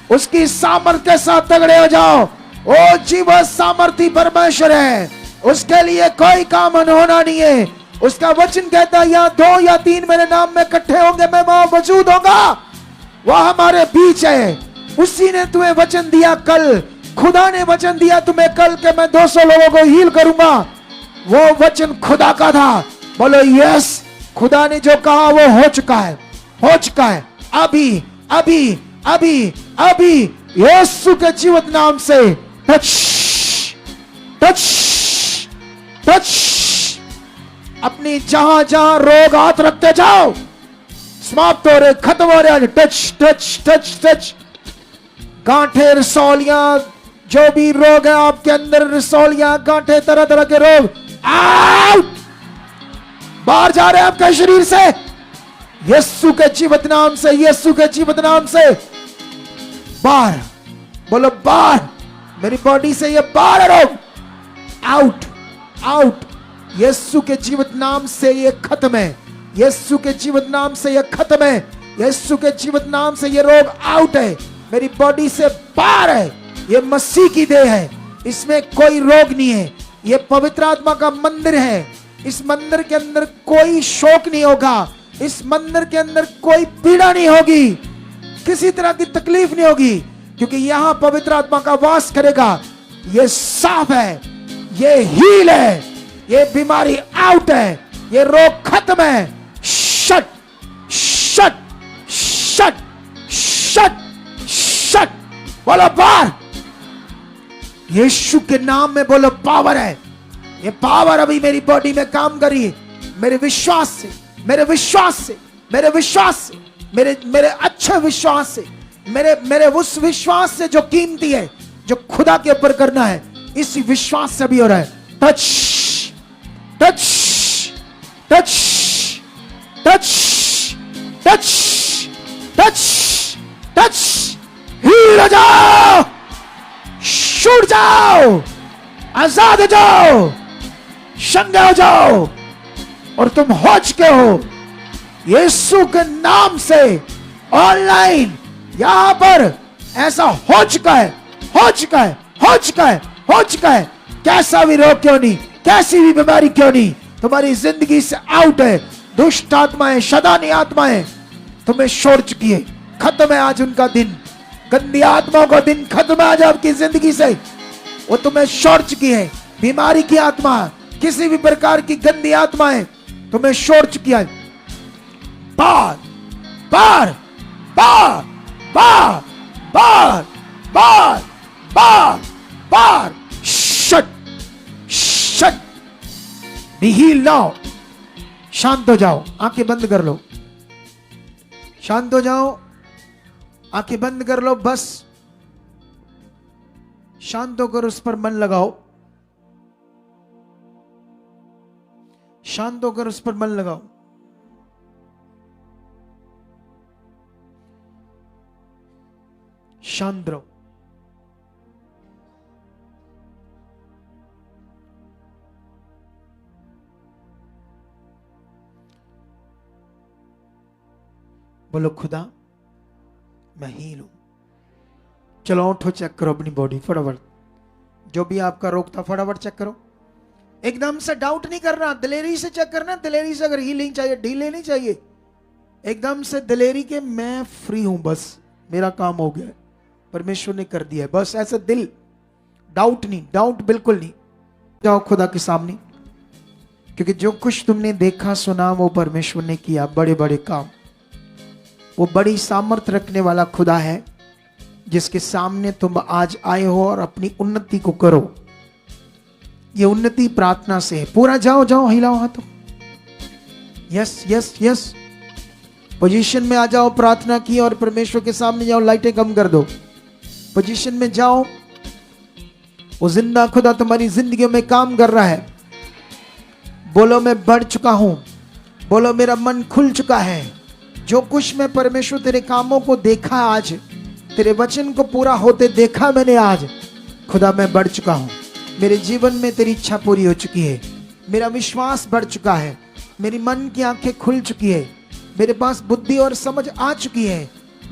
उसकी सामर्थ के साथ तगड़े हो जाओ। वो जीवत सामर्थी परमेश्वर है, उसके लिए कोई काम अनहोना नहीं है। उसका वचन कहता है, या 2 या 3 मेरे नाम में इकट्ठे होंगे, मैं वहां मौजूद होगा। वह हमारे बीच है। उसी ने तुम्हें वचन दिया कल, खुदा ने वचन दिया तुम्हें कल के मैं 200 लोगों को हील करूंगा। वो वचन खुदा का था। बोलो यस, खुदा ने जो कहा वो हो चुका है, हो चुका है। अभी अभी अभी अभी यीशु के जीवित नाम से टच टच टच। अपनी जहां जहां रोग हाथ रखते जाओ, समाप्त हो रहे, खत्म हो रहे। Touch touch touch touch. गांठे, रसौलियां, जो भी रोग है आपके अंदर, रसौलियां, गांठे, तरह तरह के रोग आउट, बाहर जा रहे हैं आपके शरीर से, यीशु के जीवित नाम से, यीशु के जीवित नाम से बाहर। बोलो बाहर, मेरी बॉडी से ये बाहर रोग आउट आउट। यीशु के जीवित नाम से ये खत्म है, यीशु के जीवित नाम से ये खत्म है, यीशु के जीवित नाम से ये रोग आउट है, मेरी बॉडी से बाहर है। ये मसीह की देह है, इसमें कोई रोग नहीं है। ये पवित्र आत्मा का मंदिर है। इस मंदिर के अंदर कोई शोक नहीं होगा, इस मंदिर के अंदर कोई पीड़ा नहीं होगी, किसी तरह की तकलीफ नहीं होगी, क्योंकि यहां पवित्र आत्मा का वास करेगा। ये साफ है, ये हील है, ये बीमारी आउट है, ये रोग खत्म है। Shut shut shut shut shut. बोलो बाहर। यीशु के नाम में बोलो पावर है। ये पावर अभी मेरी बॉडी में काम करी है, मेरे विश्वास से, मेरे विश्वास से, मेरे विश्वास से, मेरे अच्छे विश्वास से, मेरे उस विश्वास से जो कीमती है, जो खुदा के ऊपर करना है, इसी विश्वास से भी हो रहा है। Touch touch touch touch touch touch touch. Heal हो जाओ, छूट जाओ, आजाद हो जाओ, शंगे हो जाओ, और तुम हो चुके हो यीशु के नाम से। ऑनलाइन यहां पर ऐसा हो चुका है, हो चुका है, हो चुका है, हो चुका है। कैसा भी रोग क्यों नहीं, कैसी भी बीमारी क्यों नहीं, तुम्हारी जिंदगी से आउट है। दुष्ट आत्माएं, शैतानी आत्माएं तुम्हें छोड़ चुकी है, खत्म है आज उनका दिन। गंदी आत्माओं का दिन खत्म है आज आपकी जिंदगी से, वो तुम्हें छोड़ चुकी है। बीमारी की आत्मा, किसी भी प्रकार की गंदी आत्माएं तुम्हें छोड़ चुकी है। बार बार बार बार बार बार बार बार shut shut be healed now. शांत हो जाओ, आंखें बंद कर लो, शांत हो जाओ, आंखें बंद कर लो, बस शांत होकर उस पर मन लगाओ, शांत होकर उस पर मन लगाओ। शांत रहो। बोलो खुदा मैं हील हूं। चलो उठो, चेक करो अपनी बॉडी फटाफट, जो भी आपका रोग था फटाफट चेक करो। एकदम से डाउट नहीं करना, दिलेरी से चेक करना। दिलेरी से अगर हीलिंग चाहिए, ढीले नहीं चाहिए, एकदम से दिलेरी के मैं फ्री हूं, बस मेरा काम हो गया, परमेश्वर ने कर दिया है, बस ऐसा दिल, डाउट नहीं, डाउट बिल्कुल नहीं। जाओ खुदा के सामने, क्योंकि जो कुछ तुमने देखा सुना वो परमेश्वर ने किया, बड़े बड़े काम। वो बड़ी सामर्थ रखने वाला खुदा है जिसके सामने तुम आज आए हो और अपनी उन्नति को करो। ये उन्नति प्रार्थना से है। पूरा जाओ जाओ, हिलाओ हाथों, यस यस यस, पोजीशन में आ जाओ। प्रार्थना की और परमेश्वर के सामने जाओ, लाइटें कम कर दो, पोजीशन में जाओ। वो जिंदा खुदा तुम्हारी जिंदगी में काम कर रहा है। बोलो मैं बढ़ चुका हूं, बोलो मेरा मन खुल चुका है। जो कुछ मैं परमेश्वर तेरे कामों को देखा आज, तेरे वचन को पूरा होते देखा मैंने आज, खुदा मैं बढ़ चुका हूं। मेरे जीवन में तेरी इच्छा पूरी हो चुकी है, मेरा विश्वास बढ़ चुका है, मेरी मन की आंखें खुल चुकी है, मेरे पास बुद्धि और समझ आ चुकी है।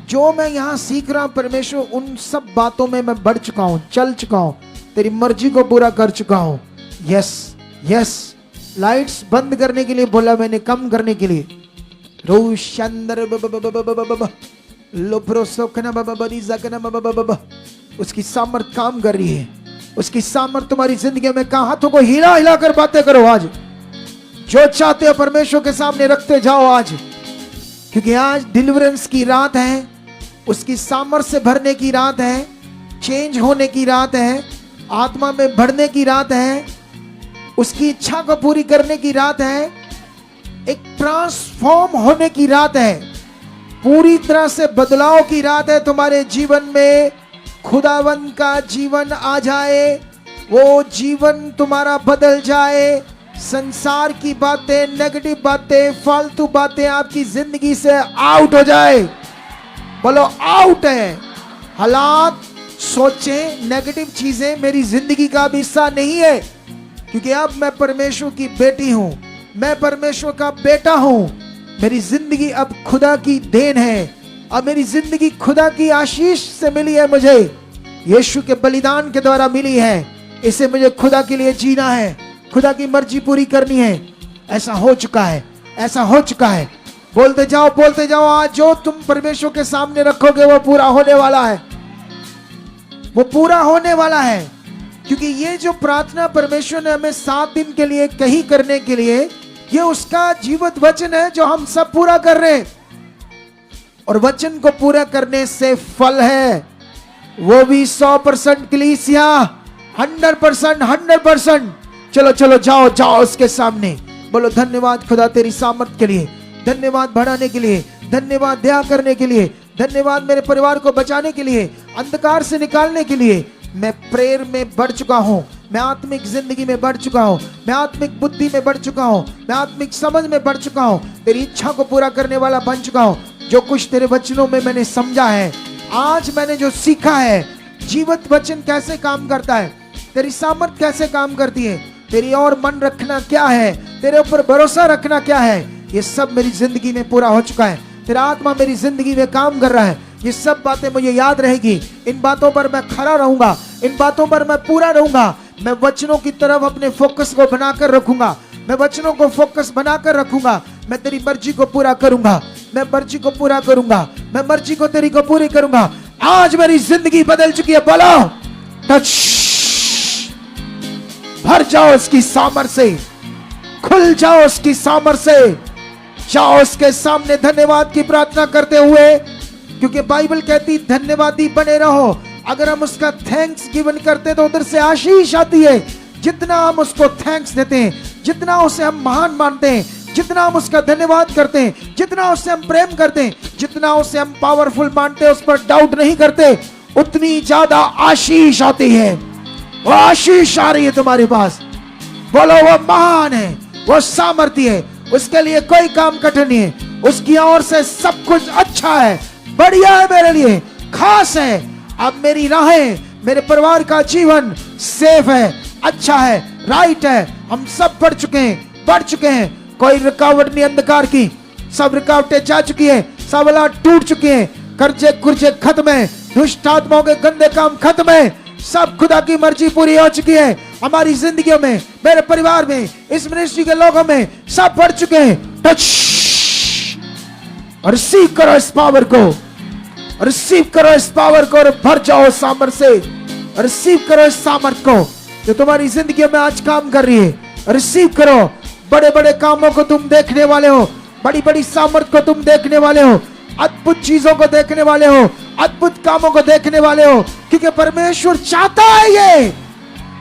जो मैं यहाँ सीख रहा हूं परमेश्वर, उन सब बातों में मैं बढ़ चुका हूं, चल चुका हूं, तेरी मर्जी को पूरा कर चुका हूं। Yes yes. लाइट्स बंद करने के लिए बोला मैंने, कम करने के लिए। उसकी सामर्थ काम कर रही है, उसकी सामर्थ तुम्हारी जिंदगी में। कहा हाथों को हिला हिला कर बातें करो आज, जो चाहते हो परमेश्वर के सामने रखते जाओ आज, क्योंकि आज डिलीवरेंस की रात है, उसकी सामर्थ से भरने की रात है, चेंज होने की रात है, आत्मा में बढ़ने की रात है, उसकी इच्छा को पूरी करने की रात है, एक ट्रांसफॉर्म होने की रात है, पूरी तरह से बदलाव की रात है। तुम्हारे जीवन में खुदावन का जीवन आ जाए, वो जीवन तुम्हारा बदल जाए। संसार की बातें, नेगेटिव बातें, फालतू बातें आपकी जिंदगी से आउट हो जाए। बोलो आउट है। हालात, सोचें, नेगेटिव चीजें मेरी जिंदगी का भी हिस्सा नहीं है, क्योंकि अब मैं परमेश्वर की बेटी हूं, मैं परमेश्वर का बेटा हूं। मेरी जिंदगी अब खुदा की देन है, अब मेरी जिंदगी खुदा की आशीष से मिली है, मुझे यीशु के बलिदान के द्वारा मिली है। इसे मुझे खुदा के लिए जीना है, खुदा की मर्जी पूरी करनी है। ऐसा हो चुका है, ऐसा हो चुका है। बोलते जाओ, बोलते जाओ। आज जो तुम परमेश्वर के सामने रखोगे वो पूरा होने वाला है, वो पूरा होने वाला है। क्योंकि ये जो प्रार्थना परमेश्वर ने हमें 7 दिन के लिए कही करने के लिए, ये उसका जीवित वचन है जो हम सब पूरा कर रहे हैं। और वचन को पूरा करने से फल है, वो भी 100% कलीसिया, 100%, 100%। चलो चलो जाओ जाओ उसके सामने, बोलो धन्यवाद खुदा तेरी सामर्थ के लिए, धन्यवाद बढ़ाने के लिए, धन्यवाद दया करने के लिए, धन्यवाद मेरे परिवार को बचाने के लिए, अंधकार से निकालने के लिए। मैं प्रेयर में बढ़ चुका हूं, मैं आत्मिक जिंदगी में बढ़ चुका हूं, मैं आत्मिक बुद्धि में बढ़ चुका हूं, मैं आत्मिक समझ में बढ़ चुका हूं, तेरी इच्छा को पूरा करने वाला बन चुका हूं। जो कुछ तेरे वचनों में मैंने समझा है, आज मैंने जो सीखा है, जीवित वचन कैसे काम करता है, तेरी सामर्थ कैसे काम करती है, तेरी और मन रखना क्या है, तेरे ऊपर भरोसा रखना क्या है, ये सब मेरी जिंदगी में पूरा हो चुका है। तेरा आत्मा मेरी जिंदगी में काम कर रहा है। ये सब बातें मुझे याद रहेगी, इन बातों पर मैं खड़ा रहूंगा, इन बातों पर मैं पूरा रहूंगा। मैं वचनों की तरफ अपने फोकस को बनाकर रखूंगा, मैं वचनों को फोकस बनाकर रखूंगा, मैं तेरी मर्जी को पूरा करूंगा, मैं मर्जी को पूरा करूंगा, मैं मर्जी को तेरी को पूरी करूंगा। आज मेरी जिंदगी बदल चुकी है। बोलो टच, भर जाओ उसकी सामर्थ से, खुल जाओ उसकी सामर्थ से, जाओ उसके सामने धन्यवाद की प्रार्थना करते हुए, क्योंकि बाइबल कहती धन्यवादी बने रहो। अगर हम उसका थैंक्स गिवन करते तो उधर से आशीष आती है। जितना हम उसको थैंक्स देते हैं, जितना उसे हम महान मानते हैं, जितना हम उसका धन्यवाद करते हैं, जितना उससे हम प्रेम करते हैं, जितना उसे हम पावरफुल मानते हैं, उस पर डाउट नहीं करते, उतनी ज्यादा आशीष आती है। वो आशीष आ रही है तुम्हारे पास। बोलो वो महान है, वो सामर्थ्य है, उसके लिए कोई काम कठिन नहीं है, उसकी ओर से सब कुछ अच्छा है, बढ़िया है, मेरे लिए खास है। अब मेरी राहें, मेरे परिवार का जीवन सेफ है, अच्छा है, राइट है। हम सब बढ़ चुके हैं, बढ़ चुके हैं, कोई रुकावट नहीं अंधकार की, सब रुकावटें जा चुकी है, सब हालात टूट चुके हैं, कर्जे कुर्जे खत्म है, दुष्ट आत्माओं के गंदे काम खत्म है, सब खुदा की मर्जी पूरी हो चुकी है। हमारी जिंदगियों में, मेरे परिवार में, इस मिनिस्ट्री के लोगों में सब बढ़ चुके हैं। टच और रिसीव करो इस पावर को, रिसीव करो इस पावर को और भर जाओ सामर्थ से। रिसीव करो इस सामर्थ को जो तुम्हारी जिंदगी में आज काम कर रही है। रिसीव करो। बड़े बड़े कामों को तुम देखने वाले हो, बड़ी बड़ी सामर्थ को तुम देखने वाले हो, अद्भुत चीजों को देखने वाले हो, अद्भुत कामों को देखने वाले हो, क्योंकि परमेश्वर चाहता है ये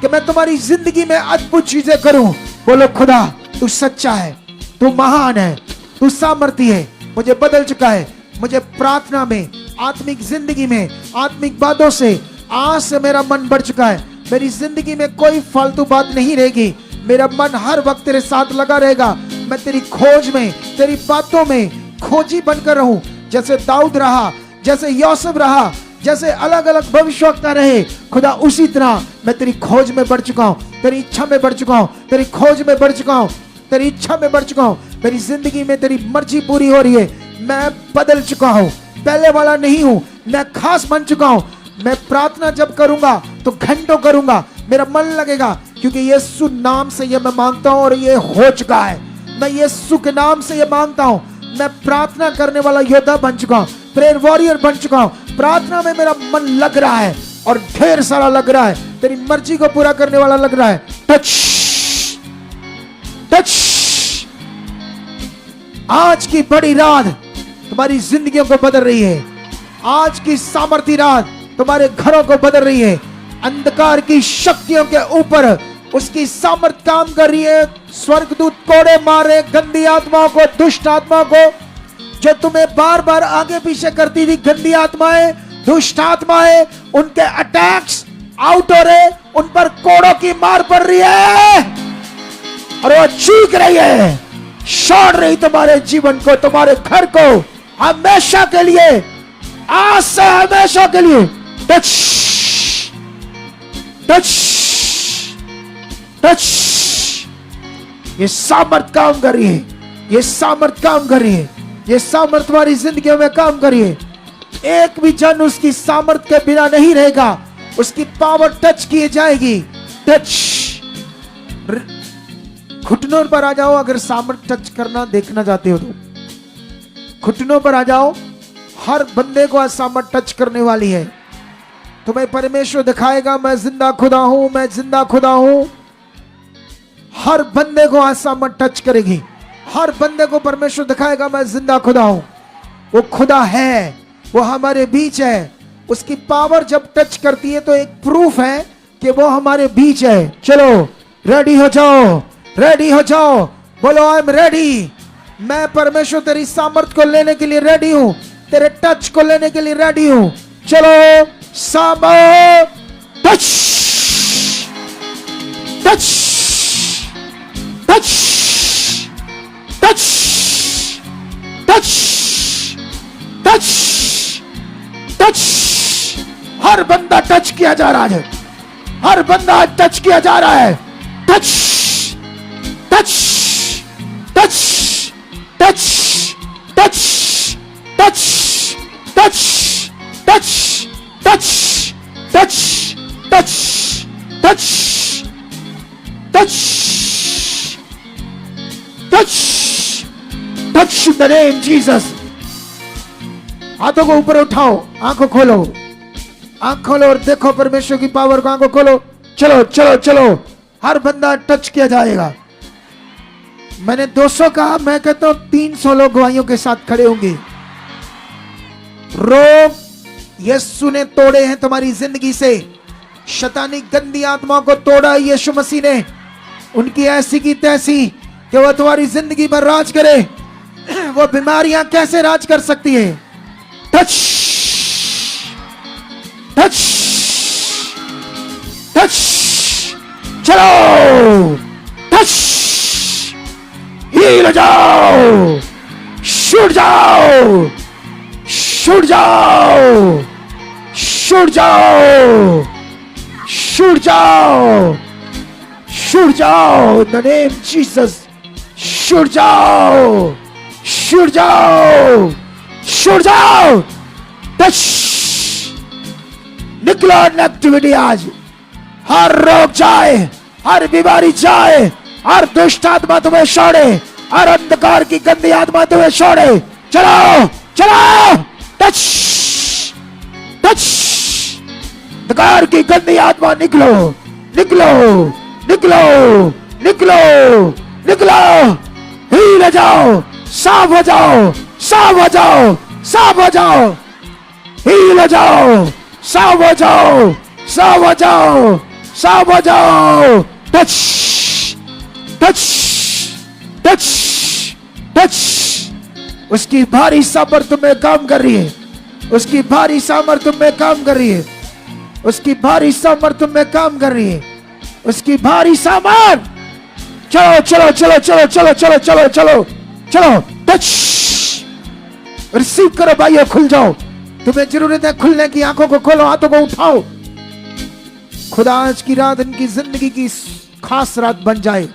कि मैं तुम्हारी जिंदगी में अद्भुत चीजें करूं। बोलो खुदा तू सच्चा है, तू महान है, तू सामर्थी है। मुझे बदल चुका है, मुझे प्रार्थना में, आत्मिक जिंदगी में, आत्मिक बातों से आज से मेरा मन बढ़ चुका है। मेरी जिंदगी में कोई फालतू बात नहीं रहेगी, मेरा मन हर वक्त तेरे साथ लगा रहेगा। मैं तेरी खोज में, तेरी बातों में खोजी बनकर रहूं, जैसे दाऊद रहा, जैसे यूसुफ रहा, जैसे अलग अलग भविष्यवक्ता रहे। खुदा उसी तरह मैं तेरी खोज में बढ़ चुका हूं, तेरी इच्छा में बढ़ चुका हूं, तेरी खोज में बढ़ चुका हूं, तेरी इच्छा में बढ़ चुका हूं। मेरी जिंदगी में तेरी मर्जी पूरी हो रही है। मैं बदल चुका हूं, पहले वाला नहीं हूं, मैं खास बन चुका हूं। मैं प्रार्थना जब करूंगा तो घंटों करूंगा, मेरा मन लगेगा, क्योंकि यीशु नाम से ये मैं मांगता हूं और ये हो चुका है। मैं यीशु के नाम से ये मांगता हूं। मैं प्रार्थना करने वाला योद्धा बन चुका हूं, प्रेयर वॉरियर बन चुका हूं। प्रार्थना में मेरा मन लग रहा है और ढेर सारा लग रहा है, तेरी मर्जी को पूरा करने वाला लग रहा है। Touch touch. आज की बड़ी रात तुम्हारी जिंदगियों को बदल रही है। आज की सामर्थी रात तुम्हारे घरों को बदल रही है। अंधकार की शक्तियों के ऊपर उसकी सामर्थ काम कर रही है। स्वर्गदूत कोड़े मारे गंदी आत्माओं को, दुष्ट आत्माओं को, जो तुम्हें बार बार आगे पीछे करती थी, गंदी आत्माएं, दुष्ट आत्माएं, उनके अटैक्स आउट हो रहे, उन पर कोड़ों की मार पड़ रही है और वो चीख रही है, छोड़ रही तुम्हारे जीवन को, तुम्हारे घर को, हमेशा के लिए, आज से हमेशा के लिए। Touch touch touch. ये सामर्थ काम कर रही है, ये सामर्थ काम कर रही है, ये सामर्थ तुम्हारी जिंदगी में काम कर रही है। एक भी जन उसकी सामर्थ के बिना नहीं रहेगा, उसकी पावर टच की जाएगी। टच। घुटनों पर आ जाओ, अगर सामर्थ टच करना देखना चाहते हो तो घुटनों पर आ जाओ। हर बंदे को आज सामर्थ टच करने वाली है। तुम्हें परमेश्वर दिखाएगा मैं जिंदा खुदा हूं, मैं जिंदा खुदा हूं। हर बंदे को आज सामर्थ टच करेगी। हर बंदे को परमेश्वर दिखाएगा मैं जिंदा खुदा हूं। वो खुदा है, वो हमारे बीच है। उसकी पावर जब टच करती है तो एक प्रूफ है कि वो हमारे बीच है। चलो रेडी हो जाओ, रेडी हो जाओ। बोलो आई एम रेडी। मैं परमेश्वर तेरी सामर्थ को लेने के लिए रेडी हूं, तेरे टच को लेने के लिए रेडी हूं। चलो सामर्थ touch touch touch touch touch touch touch. हर बंदा टच किया जा रहा है, हर बंदा टच किया जा रहा है। Touch touch touch touch touch touch touch touch touch touch touch touch touch in the name Jesus. हाथों को ऊपर उठाओ, आंखों खोलो, आंख खोलो और देखो परमेश्वर की पावर को। आंखों खोलो, चलो चलो चलो, हर बंदा टच किया जाएगा। मैंने 200 कहा, मैं कहता हूं 300 लोग गवाहियों के साथ खड़े होंगे। रोग यीशु ने तोड़े हैं तुम्हारी जिंदगी से। शैतानी गंदी आत्माओं को तोड़ा यीशु मसीह ने, उनकी ऐसी की तैसी कि वो तुम्हारी जिंदगी पर राज करे। वो बीमारियां कैसे राज कर सकती है? टच टच टच, चलो टच, हील जाओ, छूट जाओ, छूट जाओ, छूट जाओ, छूट जाओ, छूट जाओ, इन द नेम जीसस, छूट जाओ, छूट जाओ, छूट जाओ, टच, निकलो नेगेटिविटी आज, हर रोग जाए, हर बीमारी जाए, हर दुष्ट आत्मा तुम्हें छोड़े, हर अंधकार की गंदी आत्मा तुम्हें छोड़े। चलो चलो, टच टच, अंधकार की गंदी आत्मा निकलो निकलो निकलो निकलो निकलो, हील जाओ, साफ हो जाओ, साफ हो जाओ, साफ हो जाओ, हील जाओ, साफ हो जाओ, साफ हो जाओ, साफ हो जाओ। टच टच टच टच, उसकी भारी सामर्थ में काम कर रही है, उसकी भारी सामर्थ में काम कर रही है, उसकी भारी सामर्थ में काम कर रही है, उसकी भारी सामर्थ। चलो चलो चलो चलो चलो चलो चलो चलो चलो, टच, रिसीव करो भाइयों, खुल जाओ। तुम्हें जरूरत है खुलने की, आंखों को खोलो, हाथों को उठाओ। खुदा आज की रात इनकी जिंदगी की खास रात बन जाए।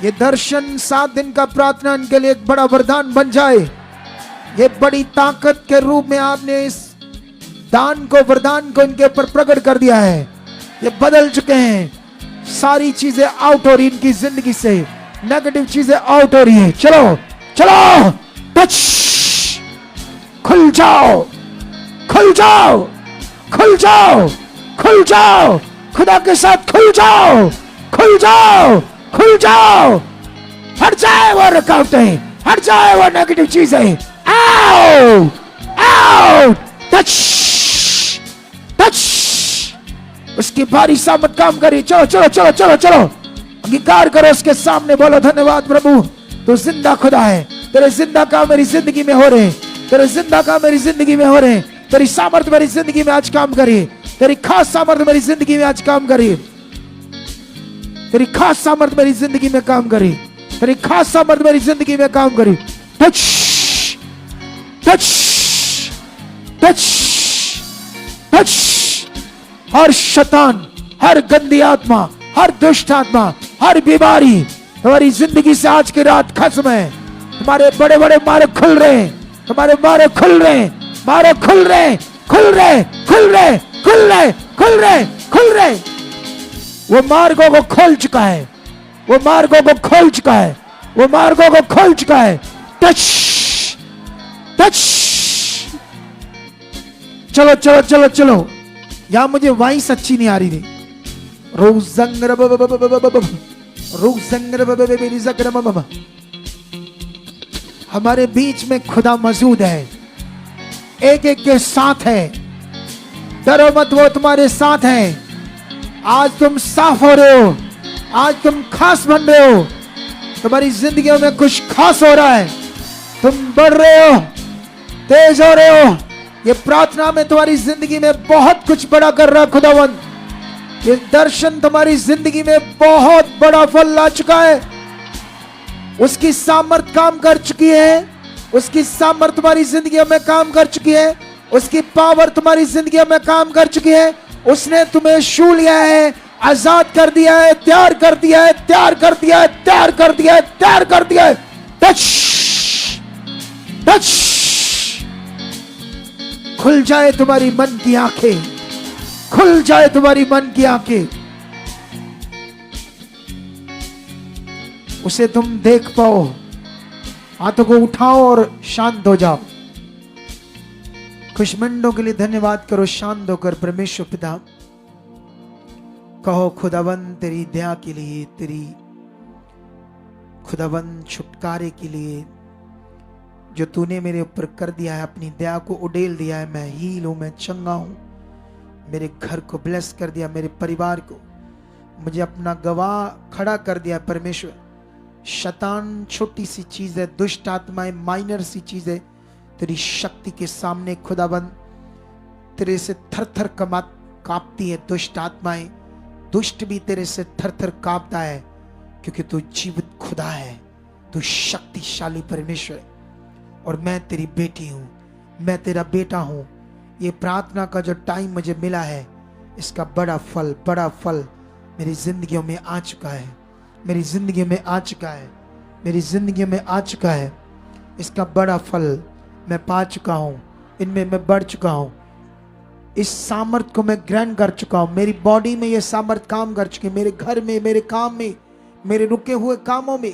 ये दर्शन 7 दिन का प्रार्थना इनके लिए एक बड़ा वरदान बन जाए। ये बड़ी ताकत के रूप में आपने इस दान को, वरदान को इनके ऊपर प्रकट कर दिया है। ये बदल चुके हैं, सारी चीजें आउट हो रही इनकी जिंदगी से, नेगेटिव चीजें आउट हो रही है। चलो चलो, टच, खुल जाओ, खुल जाओ, खुल जाओ, खुल जाओ, खुदा के साथ खुल जाओ, खुल जाओ, खुल जाओ। हट जाए वो रुकावटें, हट जाए वो नेगेटिव चीजें। आओ आओ, टच टच, उसकी भारी सामर्थ काम करी। चलो चलो चलो चलो चलो, अंगीकार करो उसके सामने, बोलो धन्यवाद प्रभु, तू जिंदा खुदा है। तेरे जिंदा काम मेरी जिंदगी में हो रहे हैं, तेरे जिंदा काम मेरी जिंदगी में हो रहे हैं। तेरी सामर्थ मेरी जिंदगी में आज काम करी, तेरी खास सामर्थ मेरी जिंदगी में आज काम करी, तेरी खास सामर्थ मेरी जिंदगी में काम करी, तेरी खास सामर्थ मेरी जिंदगी में काम करी। टच टच टच टच, हर शैतान, हर गंदी आत्मा, हर दुष्ट आत्मा, हर बीमारी तुम्हारी जिंदगी से आज की रात खत्म है। तुम्हारे बड़े बड़े मार्ग खुल रहे हैं, तुम्हारे मार्ग खुल रहे हैं, मार्ग खुल रहे हैं, खुल रहे खुल रहे खुल रहे खुल रहे खुल रहे। वो मार्गों को खोल चुका है, वो मार्गों को खोल चुका है, वो मार्गों को खोल चुका है। टच टच, चलो चलो चलो चलो। यहां मुझे वॉइस अच्छी नहीं आ रही थी। हमारे बीच में खुदा मौजूद है, एक एक के साथ है। डरो मत, वो तुम्हारे साथ है। आज तुम साफ हो रहे हो, आज तुम खास बन रहे हो, तुम्हारी जिंदगियों में कुछ खास हो रहा है। तुम बढ़ रहे हो, तेज हो रहे हो। ये प्रार्थना में तुम्हारी जिंदगी में बहुत कुछ बड़ा कर रहा है खुदावंद। ये दर्शन तुम्हारी जिंदगी में बहुत बड़ा फल ला चुका है। उसकी सामर्थ काम कर चुकी है, उसकी सामर्थ तुम्हारी जिंदगी में काम कर चुकी है, उसकी पावर तुम्हारी जिंदगी में काम कर चुकी है। उसने तुम्हें छू लिया है, आजाद कर दिया है, तैयार कर दिया है, तैयार कर दिया है, तैयार कर दिया है, तैयार कर दिया है। टच टच, खुल जाए तुम्हारी मन की आंखें, खुल जाए तुम्हारी मन की आंखें। उसे तुम देख पाओ, हाथों को उठाओ और शांत हो जाओ। खुशमंडों के लिए धन्यवाद करो, शांत होकर परमेश्वर पिता कहो, खुदावन तेरी दया के लिए, तेरी खुदावन छुटकारे के लिए जो तूने मेरे ऊपर कर दिया है, अपनी दया को उड़ेल दिया है। मैं हील हूं, मैं चंगा हूं, मेरे घर को ब्लेस कर दिया, मेरे परिवार को, मुझे अपना गवाह खड़ा कर दिया परमेश्वर। शैतान छोटी सी चीज है, दुष्ट आत्माएं माइनर सी चीज है, तेरी शक्ति के सामने खुदाबंद तेरे से थर थर कांपती है। दुष्ट आत्माएं, दुष्ट भी तेरे से थर थर कांपता है, क्योंकि तू जीवित खुदा है, तू शक्तिशाली परमेश्वर है। और मैं तेरी बेटी हूं, मैं तेरा बेटा हूं। ये प्रार्थना का जो टाइम मुझे मिला है, इसका बड़ा फल मेरी जिंदगियों में आ चुका है, मेरी जिंदगी में आ चुका है, मेरी जिंदगी में आ चुका है। इसका बड़ा फल मैं पा चुका हूं, इनमें मैं बढ़ चुका हूं। इस सामर्थ को मैं ग्रहण कर चुका हूं, मेरी बॉडी में ये सामर्थ काम कर चुकी है, मेरे घर में, मेरे काम में, मेरे रुके हुए कामों में,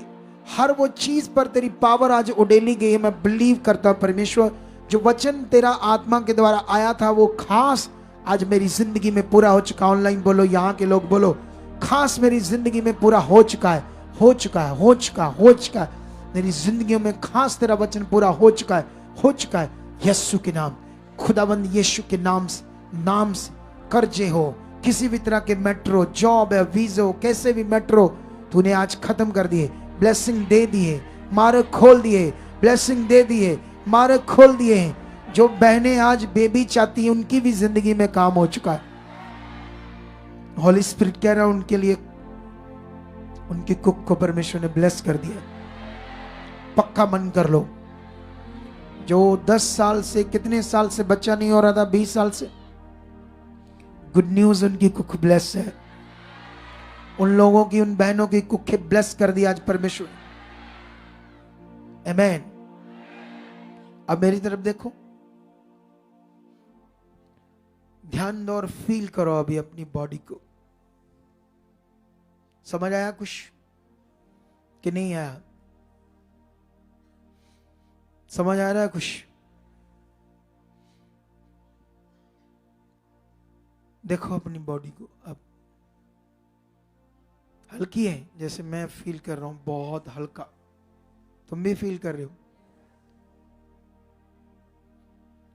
हर वो चीज पर तेरी पावर आज उड़ेली गई है। मैं बिलीव करता हूं परमेश्वर, जो वचन तेरा आत्मा के द्वारा आया था वो खास आज मेरी जिंदगी में पूरा हो चुका। ऑनलाइन बोलो, यहाँ के लोग बोलो, खास मेरी जिंदगी में पूरा हो चुका है, हो चुका है, हो चुका है, हो चुका है। मेरी जिंदगी में खास तेरा वचन पूरा हो चुका है, हो चुका है। यीशु के नाम, खुदाबंद यीशु के नाम से कर्जे हो, किसी भी तरह के मेट्रो, जॉब है, वीजा, कैसे भी मेट्रो तूने आज खत्म कर दिए, ब्लेसिंग दे दिए, मार्ग खोल दिए, ब्लेसिंग दे दिए, मार्ग खोल दिए। जो बहनें आज बेबी चाहती हैं, उनकी भी जिंदगी में काम हो चुका है। होली स्पिरिट कह रहा है उनके लिए, उनकी कुक को परमेश्वर ने ब्लेस कर दिया। पक्का मन कर लो, जो 10 साल से, कितने साल से बच्चा नहीं हो रहा था, 20 साल से, गुड न्यूज, उनकी कुक ब्लेस है। उन लोगों की, उन बहनों की कुक ब्लेस कर दिया आज परमेश्वर। आमीन। अब मेरी तरफ देखो, ध्यान दो और फील करो अभी अपनी बॉडी को। समझ आया कुछ कि नहीं आया? समझ आ रहा है कुछ? देखो अपनी बॉडी को, अब हल्की है, जैसे मैं फील कर रहा हूं, बहुत हल्का। तुम भी फील कर रहे हो?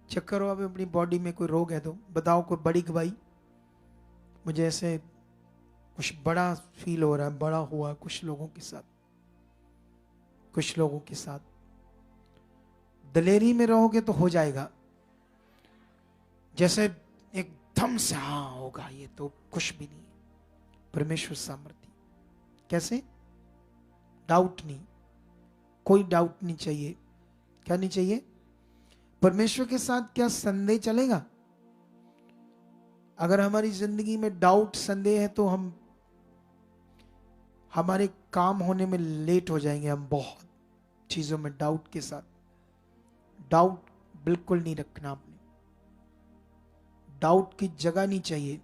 चेक करो अब अपनी बॉडी में कोई रोग है तो बताओ, कोई बड़ी गवाही। मुझे ऐसे कुछ बड़ा फील हो रहा है, बड़ा हुआ कुछ लोगों के साथ, कुछ लोगों के साथ। दलेरी में रहोगे तो हो जाएगा, जैसे एकदम से हाँ होगा, ये तो कुछ भी नहीं। परमेश्वर सामर्थ्य, कैसे? डाउट नहीं, कोई डाउट नहीं चाहिए। क्या नहीं चाहिए? परमेश्वर के साथ क्या संदेह चलेगा? अगर हमारी जिंदगी में डाउट, संदेह है तो हम, हमारे काम होने में लेट हो जाएंगे। हम बहुत चीजों में डाउट के साथ, डाउट बिल्कुल नहीं रखना आपने, डाउट की जगह नहीं चाहिए।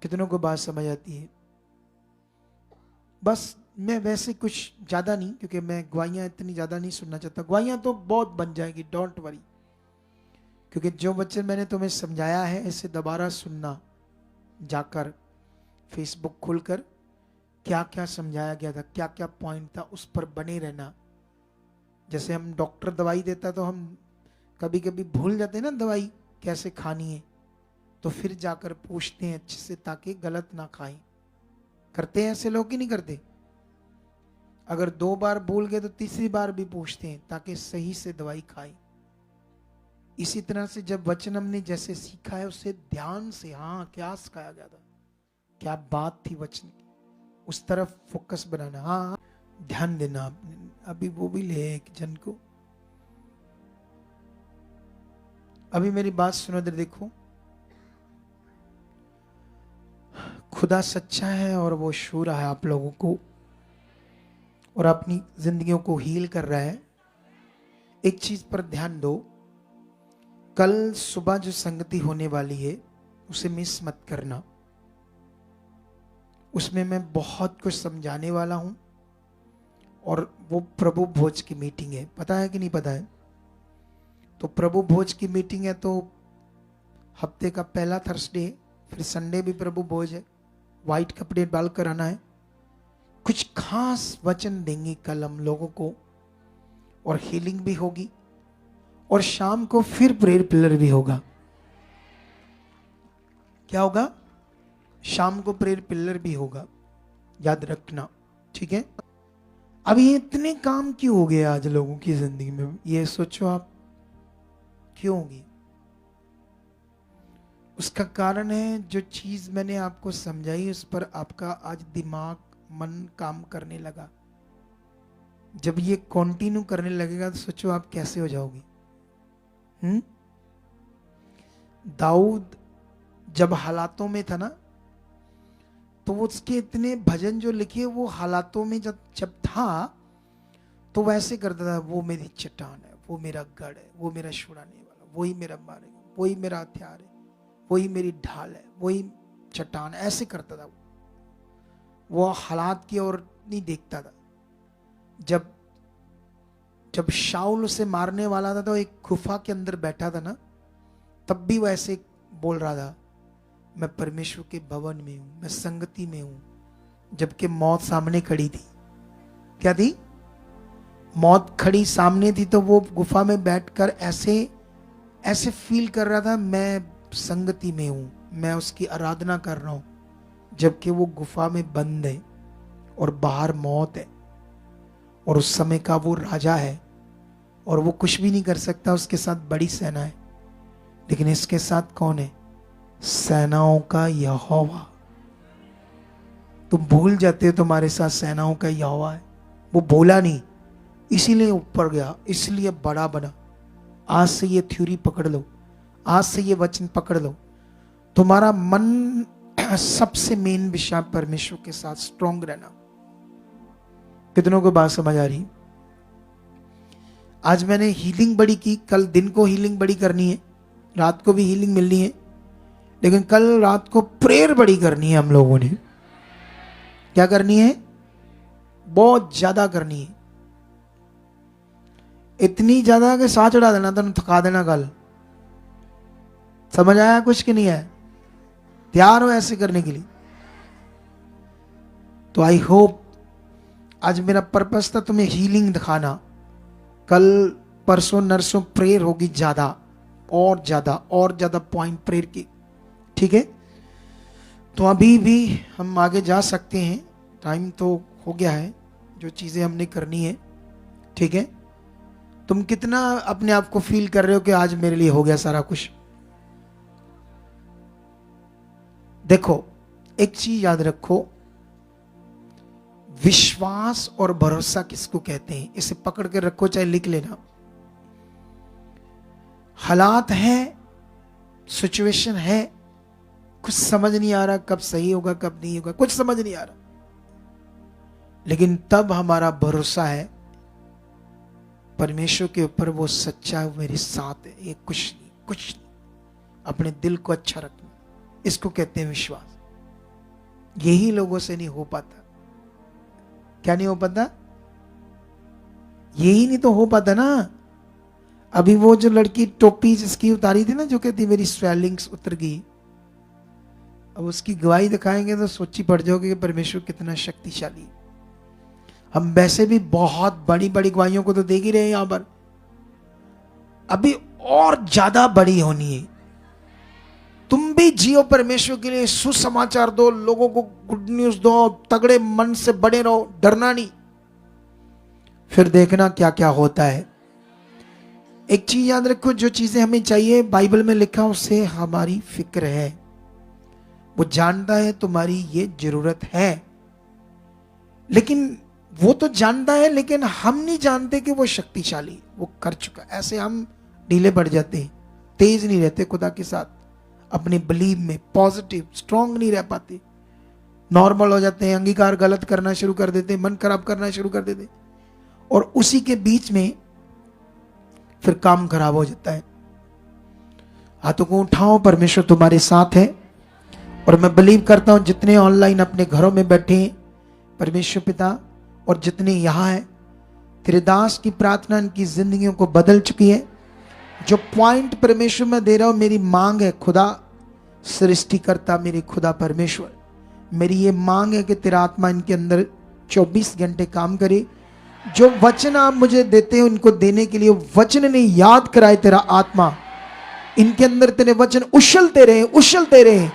कितनों को बात समझ आती है? बस मैं वैसे कुछ ज्यादा नहीं, क्योंकि मैं गवाहियां इतनी ज्यादा नहीं सुनना चाहता। गवाहियां तो बहुत बन जाएगी, डोंट वरी, क्योंकि जो बच्चे मैंने तुम्हें समझाया है इसे दोबारा सुनना, जाकर फेसबुक खोलकर क्या क्या समझाया गया था, क्या क्या पॉइंट था, उस पर बने रहना। जैसे हम डॉक्टर दवाई देता तो हम कभी कभी भूल जाते हैं ना दवाई कैसे खानी है, तो फिर जाकर पूछते हैं अच्छे से ताकि गलत ना खाएं। करते हैं ऐसे लोग ही नहीं करते? अगर 2 बार भूल गए तो तीसरी बार भी पूछते हैं ताकि सही से दवाई खाएं। इसी तरह से जब वचन हमने जैसे सीखा है उससे ध्यान से, हाँ क्या सिखाया गया था, क्या बात थी वचन की, उस तरफ फोकस बनाना। हाँ ध्यान देना आपने। अभी वो भी ले एक जन को, अभी मेरी बात सुनो, इधर देखो। खुदा सच्चा है और वो छू रहा है आप लोगों को और अपनी जिंदगियों को हील कर रहा है। एक चीज पर ध्यान दो, कल सुबह जो संगति होने वाली है उसे मिस मत करना। उसमें मैं बहुत कुछ समझाने वाला हूं, और वो प्रभु भोज की मीटिंग है, पता है कि नहीं पता है? तो प्रभु भोज की मीटिंग है तो हफ्ते का पहला थर्सडे, फिर संडे भी प्रभु भोज है, वाइट कपड़े डालकर आना है, कुछ खास वचन देंगे कल हम लोगों को, और हीलिंग भी होगी, और शाम को फिर प्रेयर पिलर भी होगा। क्या होगा? शाम को प्रेयर पिलर भी होगा, याद रखना, ठीक है? अब ये इतने काम क्यों हो गए आज लोगों की जिंदगी में, ये सोचो आप, क्यों होगी? उसका कारण है जो चीज मैंने आपको समझाई उस पर आपका आज दिमाग मन काम करने लगा। जब ये कंटिन्यू करने लगेगा तो सोचो आप कैसे हो जाओगी। दाऊद जब हालातों में था ना, तो उसके इतने भजन जो लिखे वो हालातों में जब था तो वैसे करता था, वो मेरी चट्टान है, वो मेरा गढ़ है, वो मेरा छुड़ाने वाला, वही मेरा मारेगा, वही मेरा हथियार है, वही मेरी ढाल है, वही चट्टान, ऐसे करता था। वो हालात की ओर नहीं देखता था। जब शाऊल उसे मारने वाला था तो एक गुफा के अंदर बैठा था ना, तब भी वो ऐसे बोल रहा था, मैं परमेश्वर के भवन में हूं, मैं संगति में हूं। जबकि मौत सामने खड़ी थी। क्या थी? मौत खड़ी सामने थी, तो वो गुफा में बैठकर ऐसे फील कर रहा था, मैं संगति में हूं, मैं उसकी आराधना कर रहा हूं। जबकि वो गुफा में बंद है और बाहर मौत है, और उस समय का वो राजा है और वो कुछ भी नहीं कर सकता, उसके साथ बड़ी सेना है। लेकिन इसके साथ कौन है? सेनाओं का यहोवा। तुम भूल जाते हो तुम्हारे साथ सेनाओं का यहोवा है। वो बोला नहीं, इसीलिए ऊपर गया, इसलिए बड़ा बना। आज से ये थ्योरी पकड़ लो, आज से ये वचन पकड़ लो। तुम्हारा मन सबसे मेन विषय परमेश्वर के साथ स्ट्रॉन्ग रहना। कितनों को बात समझ आ रही? आज मैंने हीलिंग बड़ी की, कल दिन को हीलिंग बड़ी करनी है, रात को भी हीलिंग मिलनी है, लेकिन कल रात को प्रेयर बड़ी करनी है। हम लोगों ने क्या करनी है? बहुत ज्यादा करनी है, इतनी ज्यादा कि साथ चढ़ा देना, तो थका देना कल। समझ आया कुछ कि नहीं है? तैयार हो ऐसे करने के लिए? तो आई होप आज मेरा पर्पस था तुम्हें हीलिंग दिखाना। कल परसों नरसों प्रेयर होगी ज्यादा और ज्यादा पॉइंट प्रेयर की, ठीक है? तो अभी भी हम आगे जा सकते हैं, टाइम तो हो गया है जो चीजें हमने करनी है, ठीक है? तुम कितना अपने आप को फील कर रहे हो कि आज मेरे लिए हो गया सारा कुछ? देखो, एक चीज याद रखो, विश्वास और भरोसा किसको कहते हैं? इसे पकड़ के रखो, चाहे लिख लेना। हालात है, सिचुएशन है, कुछ समझ नहीं आ रहा, कब सही होगा कब नहीं होगा, कुछ समझ नहीं आ रहा, लेकिन तब हमारा भरोसा है परमेश्वर के ऊपर, वो सच्चा मेरे साथ है, ये कुछ नहीं। अपने दिल को अच्छा रखना, इसको कहते हैं विश्वास। यही लोगों से नहीं हो पाता। क्या नहीं हो पाता? यही नहीं तो हो पाता ना। अभी वो जो लड़की टोपी जिसकी उतारी थी ना, जो कहती मेरी स्वेलिंग्स उतर गई, अब उसकी गवाही दिखाएंगे तो सोची पड़ जाओगे कि परमेश्वर कितना शक्तिशाली। हम वैसे भी बहुत बड़ी बड़ी गवाहियों को तो देख ही रहे हैं यहां पर, अभी और ज्यादा बड़ी होनी है। तुम भी जियो परमेश्वर के लिए, सुसमाचार दो, लोगों को गुड न्यूज दो, तगड़े मन से बड़े रहो, डरना नहीं। फिर देखना क्या क्या होता है। एक चीज याद रखो, जो चीजें हमें चाहिए बाइबल में लिखा उससे हमारी फिक्र है। वो जानता है तुम्हारी ये जरूरत है, लेकिन वो तो जानता है, लेकिन हम नहीं जानते कि वो शक्तिशाली, वो कर चुका। ऐसे हम ढीले पड़ जाते हैं, तेज नहीं रहते खुदा के साथ, अपने बिलीव में पॉजिटिव स्ट्रांग नहीं रह पाते, नॉर्मल हो जाते हैं, अंगीकार गलत करना शुरू कर देते, मन खराब करना शुरू कर देते, और उसी के बीच में फिर काम खराब हो जाता है। हाथों को उठाओ, परमेश्वर तुम्हारे साथ है। और मैं बिलीव करता हूं जितने ऑनलाइन अपने घरों में बैठे हैं, परमेश्वर पिता, और जितने यहां हैं, तेरे दास की प्रार्थना इनकी जिंदगियों को बदल चुकी है। जो पॉइंट परमेश्वर में दे रहा हूं, मेरी मांग है खुदा सृष्टिकर्ता, मेरे खुदा परमेश्वर, मेरी ये मांग है कि तेरा आत्मा इनके अंदर 24 घंटे काम करे। जो वचन आप मुझे देते हो इनको देने के लिए, वचन ने याद कराए तेरा आत्मा इनके अंदर, तेरे वचन उछलते रहे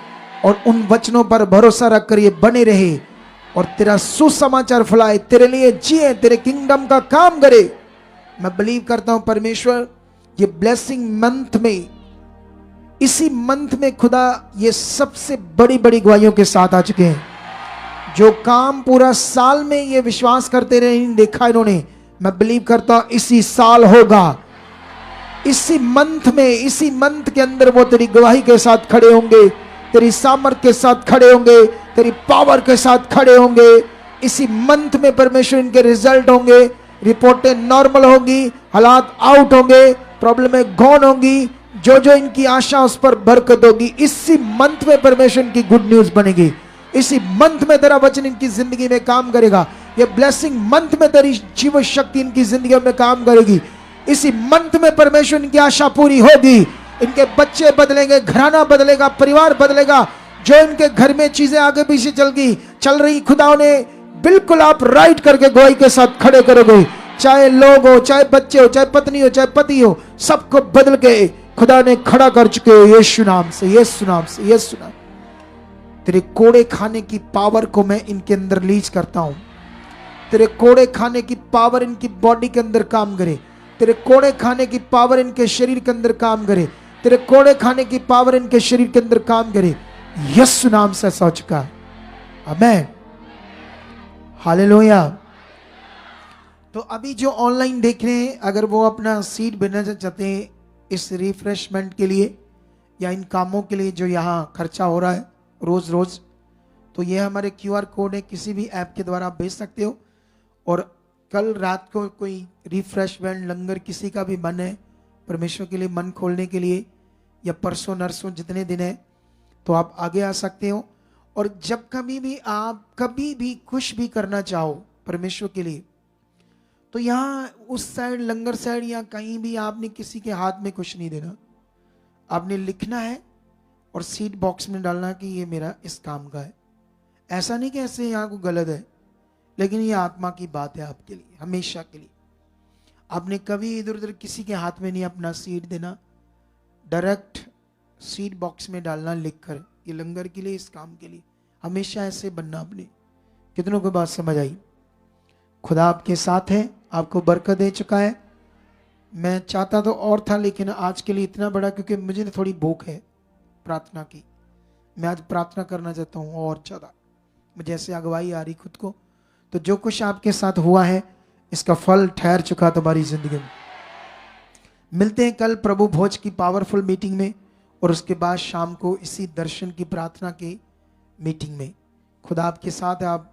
और उन वचनों पर भरोसा रखकर ये बने रहे और तेरा सुसमाचार फैलाए, तेरे लिए जिए, तेरे किंगडम का काम करे। मैं बिलीव करता हूं परमेश्वर, ये ब्लेसिंग मंथ में, इसी मंथ में खुदा ये सबसे बड़ी बड़ी गवाहियों के साथ आ चुके हैं। जो काम पूरा साल में ये विश्वास करते रहे, नहीं देखा इन्होंने, मैं बिलीव करता हूं इसी साल होगा। इसी मंथ के अंदर वो तेरी गवाही के साथ खड़े होंगे, तेरी सामर्थ के साथ खड़े होंगे, तेरी पावर के साथ खड़े होंगे। इसी मंथ में परमेश्वर इनके रिजल्ट होंगे, रिपोर्टें नॉर्मल होंगी, हालात आउट होंगे, प्रॉब्लमें गॉन होंगी, जो इनकी आशा उस पर बरकत होगी। इसी मंथ में परमेश्वर इनकी गुड न्यूज बनेगी। इसी मंथ में तेरा वचन इनकी जिंदगी में काम करेगा। ये ब्लेसिंग मंथ में तेरी जीव शक्ति इनकी जिंदगी में काम करेगी। इसी मंथ में परमेश्वर इनकी आशा पूरी होगी। इनके बच्चे बदलेंगे, घराना बदलेगा, परिवार बदलेगा। जो इनके घर में चीजें आगे पीछे चल रही खुदा ने बिल्कुल आप राइट करके गवाही के साथ खड़े करोगे। चाहे लोग हो, चाहे बच्चे हो, चाहे पत्नी हो, चाहे पति हो, सबको बदल के खुदा ने खड़ा कर चुके हो। यीशु नाम से, यीशु नाम से, यीशु नाम। तेरे कोड़े खाने की पावर को मैं इनके अंदर लीज करता हूं। तेरे कोड़े खाने की पावर इनकी बॉडी के अंदर काम करे। तेरे कोड़े खाने की पावर इनके शरीर के अंदर काम करे। तेरे कोड़े खाने की पावर इनके शरीर के अंदर काम करे। यीशु नाम से ऐसा हो चुका। आमीन, हालेलुया। तो अभी जो ऑनलाइन देख रहे हैं, अगर वो अपना सीड भेजना चाहते हैं इस रिफ्रेशमेंट के लिए या इन कामों के लिए जो यहाँ खर्चा हो रहा है रोज रोज, तो ये हमारे QR कोड है, किसी भी ऐप के द्वारा आप भेज सकते हो। और कल रात को कोई रिफ्रेशमेंट लंगर किसी का भी मन है परमेश्वर के लिए मन खोलने के लिए, या परसों नरसों जितने दिन है, तो आप आगे आ सकते हो। और जब कभी भी आप कभी भी कुछ भी करना चाहो परमेश्वर के लिए, तो यहाँ उस साइड लंगर साइड या कहीं भी आपने किसी के हाथ में कुछ नहीं देना। आपने लिखना है और सीड बॉक्स में डालना कि ये मेरा इस काम का है। ऐसा नहीं कि ऐसे यहाँ को गलत है, लेकिन ये आत्मा की बात है आपके लिए, हमेशा के लिए। आपने कभी इधर उधर किसी के हाथ में नहीं अपना सीड देना, डायरेक्ट सीड बॉक्स में डालना लिखकर, ये लंगर के लिए, इस काम के लिए। हमेशा ऐसे बनना आपने। कितनों को बात समझ आई? खुदा आपके साथ है, आपको बरकत दे चुका है। मैं चाहता तो और था, लेकिन आज के लिए इतना बड़ा, क्योंकि मुझे थोड़ी भूख है प्रार्थना की। मैं आज प्रार्थना करना चाहता हूँ और ज़्यादा, मुझे ऐसे अगवाई आ रही खुद को। तो जो कुछ आपके साथ हुआ है इसका फल ठहर चुका तुम्हारी जिंदगी में। मिलते हैं कल प्रभु भोज की पावरफुल मीटिंग में, और उसके बाद शाम को इसी दर्शन की प्रार्थना की मीटिंग में। खुदा आपके साथ है, आप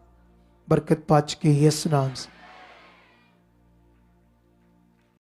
बरकत पा चुके। यीशु नाम से।